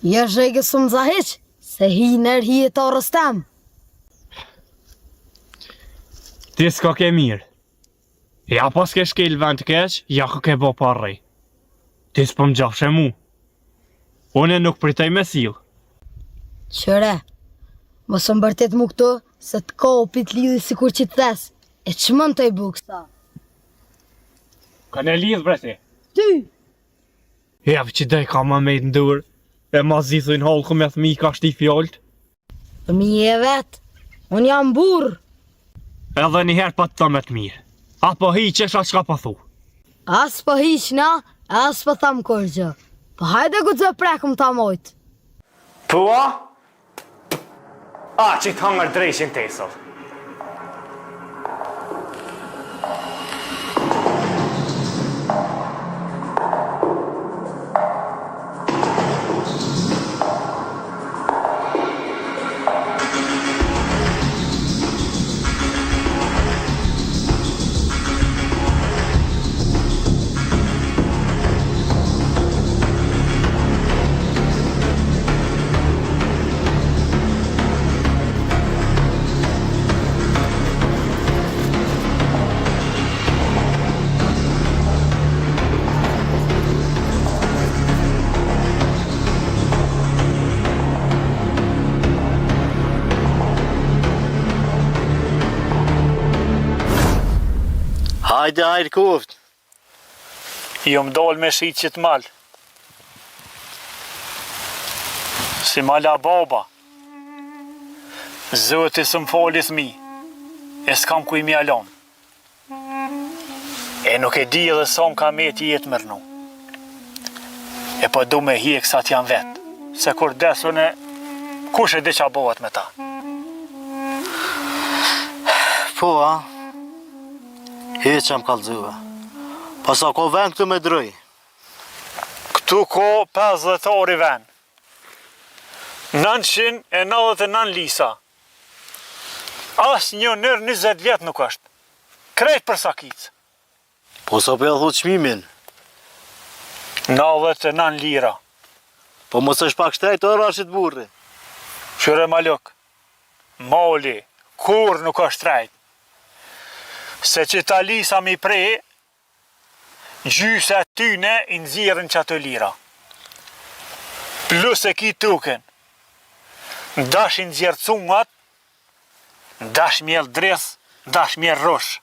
Ja zhege së më zahiq, se hi nër hi e të rëstem. Ti s'ka ke mirë. Ja pas ke shkel vend të keq, ja ka ke bo parrej. Ti s'po më gjafshe mu. Unë nuk pritaj me sil. Qëre, mos më bërtet mu këto, se të ka o pit lidhi si kur që të thes, e që mën të i buksa? Ka në lidh bre ti? Ty! Ja që dej ka ma me të ndur, e ma zithujnë halë ku me thmi ka shti fjolt. Mi e vet, unë jam burë. Edhe njëherë pa të tëmet mirë. Apo hi qesha qka pa thu. As po hiqna, as po tham kur gjë. Po hajde ku të prekëm ta mojt. Po a? A që të hangër drejshin tesëll. Hajde, hajde kuft. Jo më dollë me shqit që të malë. Si mala baba. Zoti së më folis mi, e s'kam kuj mi alon. E nuk e di edhe sa më ka me ti jetë mërnu. E po du me hi e kësat janë vetë, se kur desun e kush e di qa bohet me ta. Po, a? Hiç që më kalëzuve. Pasa ko vend këtu me drëj. Tu ko 50 orë i ven. 999 lisa. As një nër 20 vjet nuk është. Krejt për sakic. Po sa për thot çmimin? 99 lira. Po mos është pak shtrejt o rashit burri. Shyre maluk. Moli, kur nuk është shtrejt. Se që ta lisa mi prej, gjyse tyne i nxirën që atë lira. Plus e ki tuken. Ndash i nxjerë cungat, ndash mjell dres, ndash mjell rosh.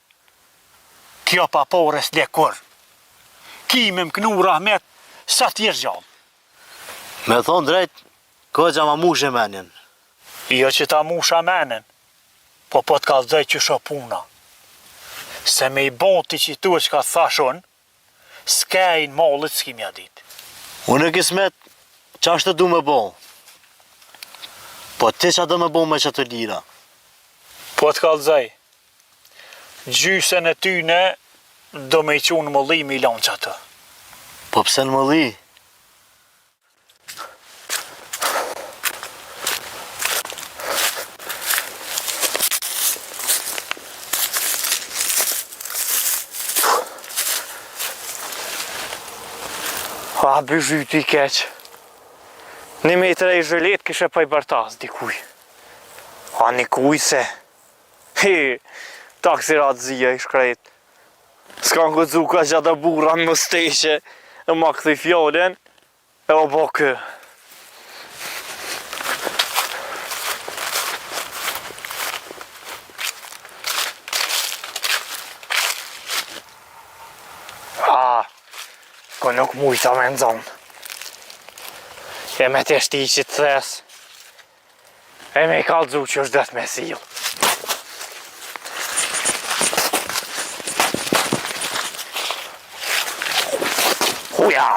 Kjo pa pores lekur. Ki me mknu rahmet, sa t'jesh gjallë. Me thonë drejt, ko që ma mushe menjen. Jo që ta musha menen, po t'ka dhej që shë puna. Se me i bon t'i që tu e që ka thashon, s'kejnë mallit s'ki mja dit. Unë e kismet, që ashtë të du me bon? Po ti që do me bon me që të lira? Po t'ka dhej, gjysën e tyne do me i qunë mëlli milon që atë. Po pse në mëlli? A bëzhyti i keq. 1 metre i zhëlet kishe pa i bartas dikuj. A një kuj se. Taksirat zia i shkrejt. S'kan gëzu ka gjada bura në mësteshe. E ma këthi fjallin. E o bo kë. Ko nuk mujta me nëzon. E me të shti që të thes. E me i kalëzu që është dhet me sil. Huja!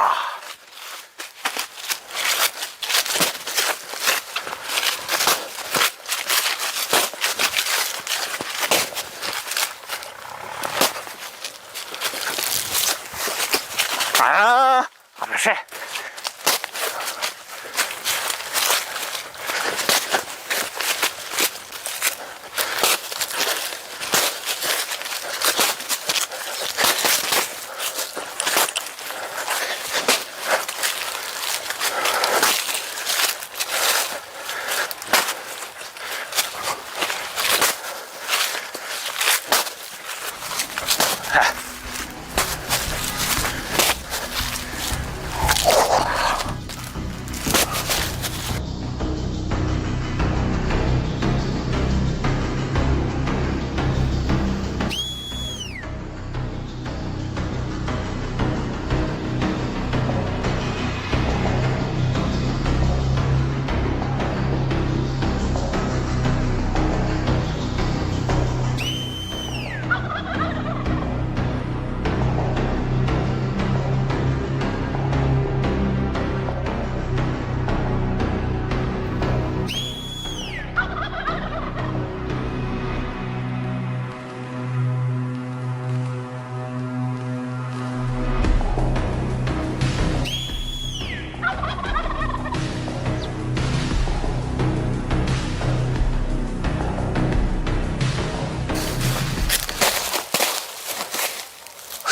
A përshë.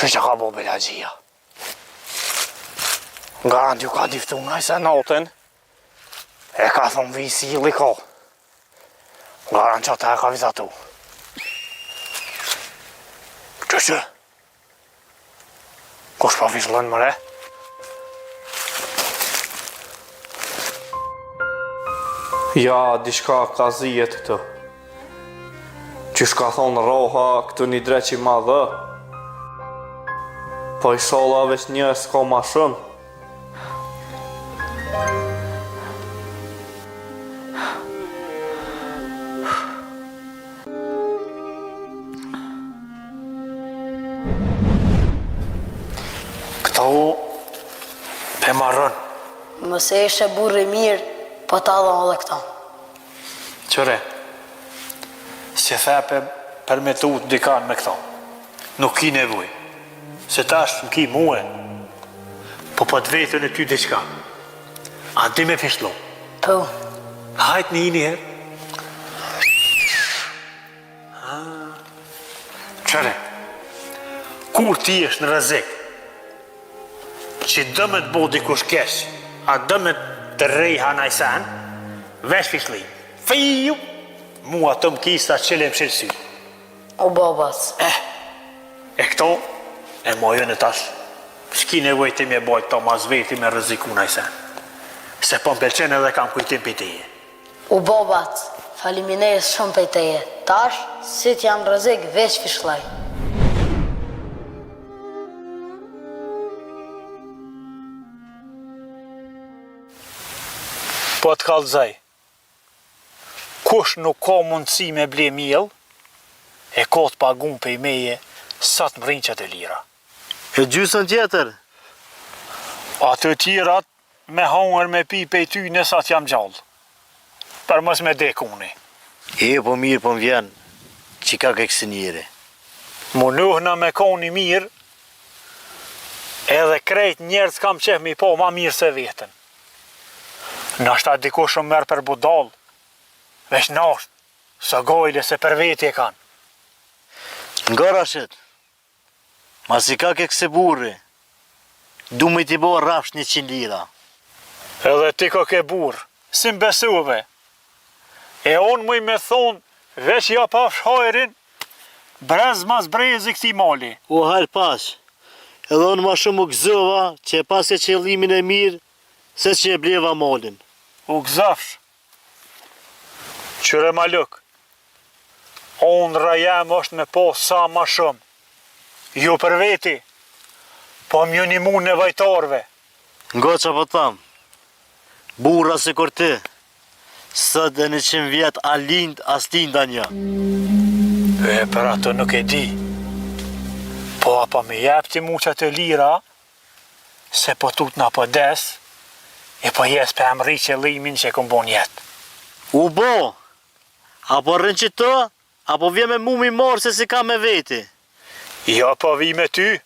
Që ka bo belagjia. Garant ju ka diftu nga i se natën, e ka thonë visi i liko. Garant që ata e ka vizatu. Që? Kush pa vizlën mëre? Ja, dishka ka zijet të. Që shka thonë roha këtu një dreqi madhë. Po i shola veç një s'ka ma shumë. Këta u pe marrën. Mëse ishe burri mirë, po ta dha edhe këta. Qëre, si thepe për me tu të dikan me këta. Nuk ki nevoj. Se tash më ki muë. Po të vetën e ty diqka. A di me pishlo? Po. Hajt një herë. Qëre, kur ti është në rrezik, që dëmet bo dikush kesh, a dëmet të rej hanaj sen, vesh fishli. Fiju, mua të më kista qële më shilësy. O babas. E këto, e mojën e tash, s'ki nevoj ti me bojt të mas veti me rreziku naj sen. Se po më pelqen edhe kam kujtim për teje. O babat, faliminejës shumë për teje. Tash, si t'jam rrezik veç fishlaj. Po të kallëzaj, kush nuk ka mundësi me ble miell, e ka të pagun për i meje sa të mrinqet e lira. E gjysën tjetër? Atë tjerat me hangër me pi pe ty nësat jam gjallë, për mos me dekuni. Po mirë po më vjen, që ka këksi njëri. Munohna me koni mirë, edhe krejt njerës kam qef mi po ma mirë se vetën. Nashta dikush shumë merë për budal, veç nasht, së gojle se për veti e kanë. Nga Rashid, ma si ka këksi burri, du me t'i bo rafsh 100 lira. Edhe ti ko ke burë, si m'besuve. E unë muj me thonë, veç ja pa fshajrin, brez mas brezi këti mali. O halë pas, edhe unë ma shumë u gëzova që e pas e qëllimin e mirë, se që e bleva malin. U gëzafsh. Qyre maluk, ondra jem është me po sa ma shumë. Ju për veti, po m'ju një mu nevajtarve. Nga që po thamë, burra se kur ti, së dhe 100 vjet a lind as tinda një. Për ato nuk e di. Po apo me jep ti muqat e lira, se po tut na po des, e po jes për emri qëllimin që këm bon jetë. U bo, apo rrën që të, apo vje me mu mi marë se si ka me veti. Jo, po vi me ty,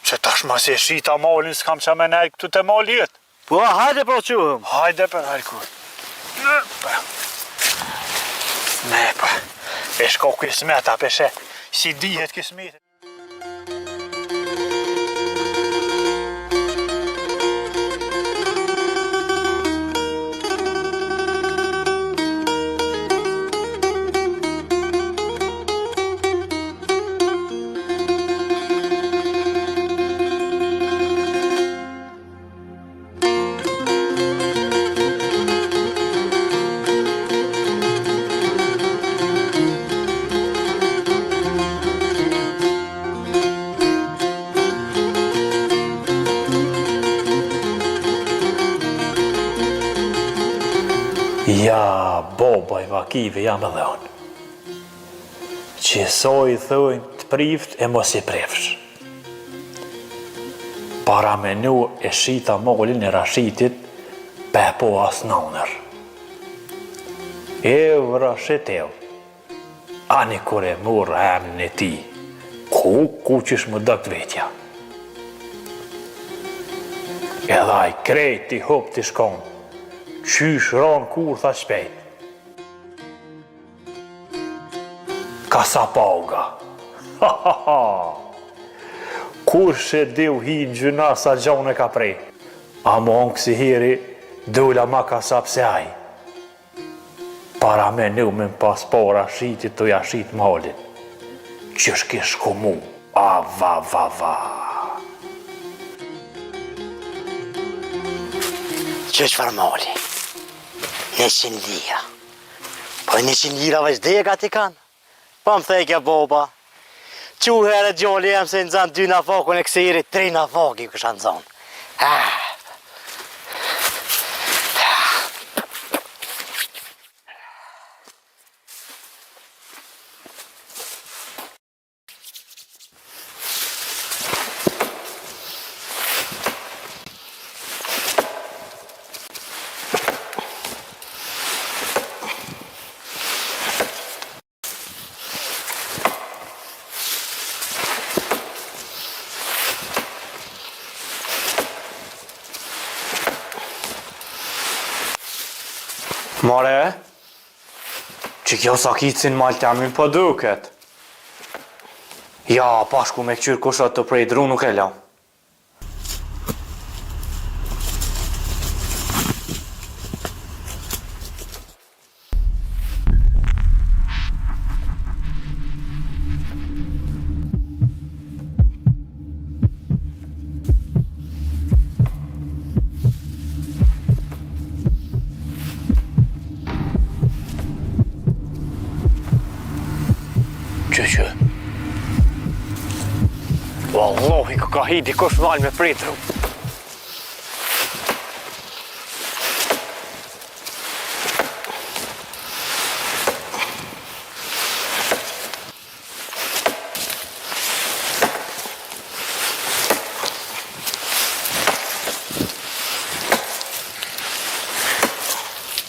që tash ma se shita malin s'kam që me nejtë këtu të mal jetë. Po, hajde pro quhëm. Hajde për hajkur. Ne, pa, e shko kismeta, peshe, si dihet kismetet. Ja, boba i vakive jam edhe unë. Që so i thëjnë të prift e mos i prefsh. Para menu e shita molin e Rashitit, pe po as nënër. Rashid ev, ani kur e murë emnin e ti, ku qysh më dëkt vetja. Edhe i krejt i hop t'i shkonë, qysh ranë kur tha shpejt. Ka sa pauga. Ha ha ha. Kur she diu hi në gjyna sa gjone ka prej. A mon kësi hiri dula ma ka sa pse aj. Para me në me në paspora shitit të jashit malin. Qysh kish ku mu. A va va va. Qysh farë mali? 100 lira. Po 100 lira veç dhe ka t'i kanë? Po më thejke boba. Qu herë gjolli jem se në zanë 2 nafakun e këse jiri 3 nafaki kësha në zanë. More, që kjo sakicin maltemin po duket. Ja, pashku me këqyr kushat të prej dru nuk e lam. Që Wallahi ka hi dikush mal me pritru.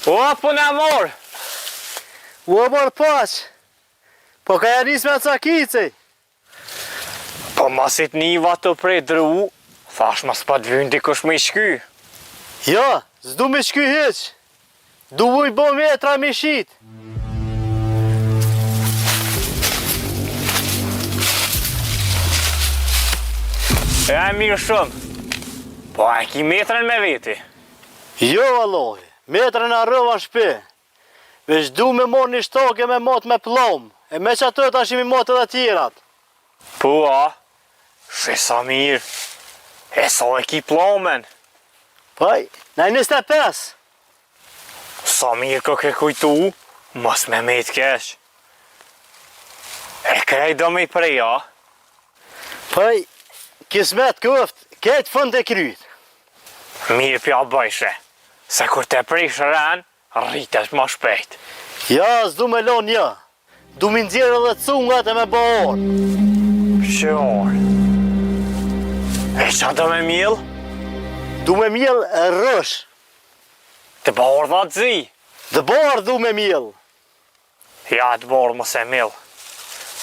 O, puna mor! O, mor pas! Po ka janis me cakici? Po masit niva të prej dru, thash mas pa të vynë dikush me i shky. Jo, s'du me shky heq. Du vuj bo metra me shit. E mirë shumë. Po a ki metrën me veti? Jo, Allahi, metrën a rëva shpe. Vesh du me mor një shtoke me mot me plom. E me që ato të ashim i mot edhe tjerat. Po a, shë sa mirë. E sa e ki plomen? Paj, na 25. Sa mirë ko ke kujtu, mos me me të kesh. E krej do me i prej, a? Paj, kismet këft, kejtë fund e kryt. Mirë pja bëjshe, se kur te prish rën, rritet ma shpejt. Ja, s'du me lon ja. Du mi nxjerë edhe cungat e me bo orë. Që orë? E qa do me mjell? Du me mjell rësh. Të borë dha të zi. Dhe borë du me mjell. Ja, të borë mos e mjell.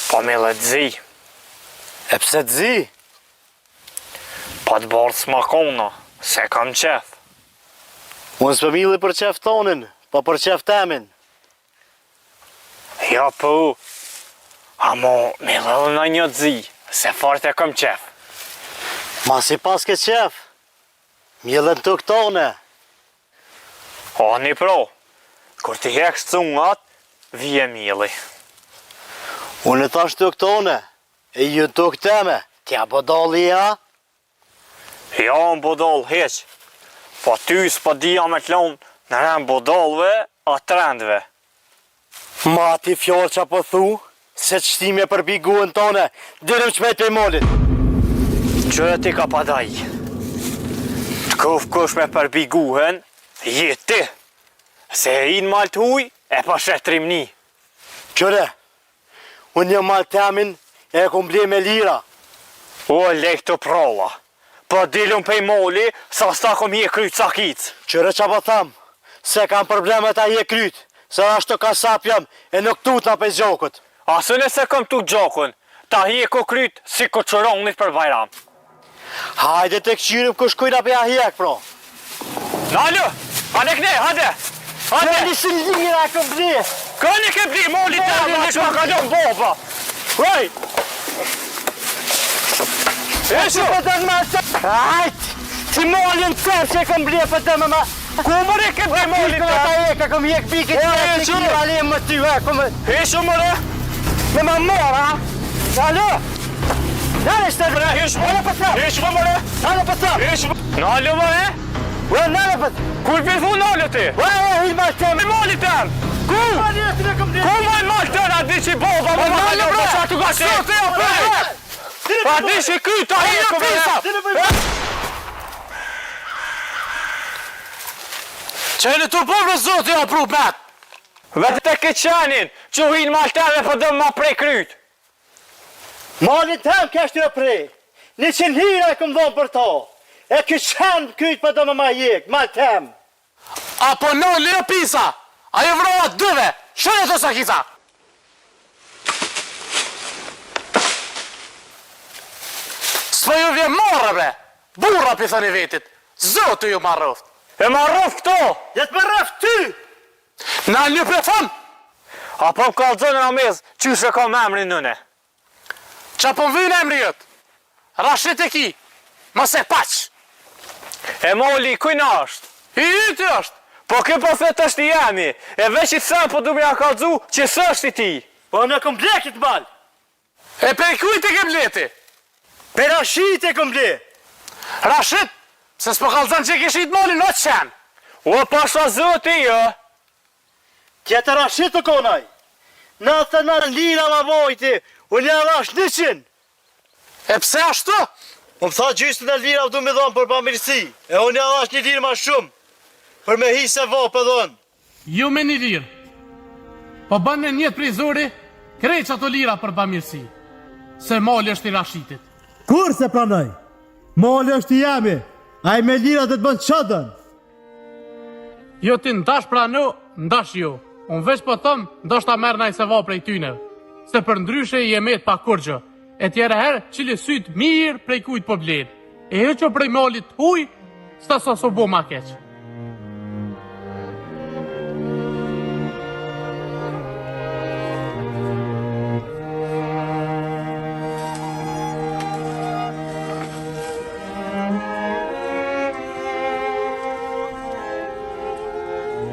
Po mjell e të zi. E pse të zi? Po të borë të smakona, se kam qef. Unë s'pe mjeli për qef tonin, po për qef temin. Ja po, amo mjell edhe në një të zi, se fort e kam qef. Ma si pas ke qef, mjellën të këtone. O, një pro, kur ti heksh cungat, vije mjelli. Unë e thash të këtone, e ju të këteme, tja bodoli ja? Ja, në bodol heq, po ty s'po dija me t'lon në rem bodolve, a trendve. Ma ti fjallë që po thu, se që ti me përbi guën tone, dyrëm që me të molit. Qërë ti ka padaj. Të kof kush me përbi guën, je ti. Se e i në mal të huj, e pa shetrim ni. Qëre, unë një mal temin e kom ble me lira. O, lek të prolla. Po dilun pej moli, sa sta kom je kryt sakic. Qëre që po tham, se kam problemet a je kryt. Se ashtu ka sapjam e nuk tut nga pe gjokët. Asë nëse kom tut gjokën, ta hi e ko kryt si ko qëronit për bajram. Hajde të këqyrim kush kujna pe a hjek, pro. Nalë, hane këne, hade. Hade. Në një lira e këm ble. Këni ke bli, moli të një në shma kalon boba. Rej. Eshu për të në të... Hajt, ti molin të tërë që e këm ble për të më më... Ku mëre ke bli moli të? Ta e ka këm jek bikit të që kira le më ty, e këm... Eshu mëre. Me më mora, alo? Nale shtë mëre, nale për të. Eshu mëre. Nale për të. Eshu. Nale mëre. Ue, nale për të. Kur për thu nale ti? Ue, hilma të Me moli të em. Ku? Ku moj mal të a di që i boba më më halë për që atu ka që? A di që i kryta hi e këmë. Qënë të përë zotë ja pru bet. Vete të ke qenin, që hinë malteve për dëmë ma prej kryt. Malin tem kështë në prej. 100 lira e këm dhonë për to. E kë qenë kryt për dëmë ma jek, mal tem. Apo në lirë pisa, a ju vroa dëve, shënë të sakica. S'po ju vje marrë bre, burra për thëni vetit, zotë ju marroft. E ma rëf këto! Jetë me rëf ty! Na një për thon? Apo më kallëzën në mes, qysh e ka me emrin nëne? Qa po më vynë emri jët? Rashid e ki, mëse paq. E moli, kujna është? I yti është. Po kë po thet është i jemi, e veç i thëmë po du me ja kallëzu që së është i ti. Po në kom blekit mal. E për kujt e ke bleti? Per Rashid e kom ble. Rashid, se s'po kallëzën që kishit molin, o të qenë. O, pasha zoti, jo. Tjetë Rashid të konaj. 99 lira ma vojti, unë ja dhash 100. E pse ashtu? Më tha gjysën e lira du me dhonë për pamirësi, e unë ja dhash 1 lirë ma shumë, për me hi se vopë dhonë. Ju me 1 lirë. Po bën në njët prizuri, krejq ato lira për pamirësi, se moli është i Rashidit. Kur se pranoj? Moli është i jemi, a i me lira dhe të bënd qëdën. Jo ti ndash pranu, ndash jo. Unë veç po thëmë, ndoshta merë naj se va prej tyne, se për ndryshe i emet pa kurgjë, e tjere herë qili sytë mirë prej kujt po blenë, e heqo prej molit huj, s'ta sa so bo ma keqë.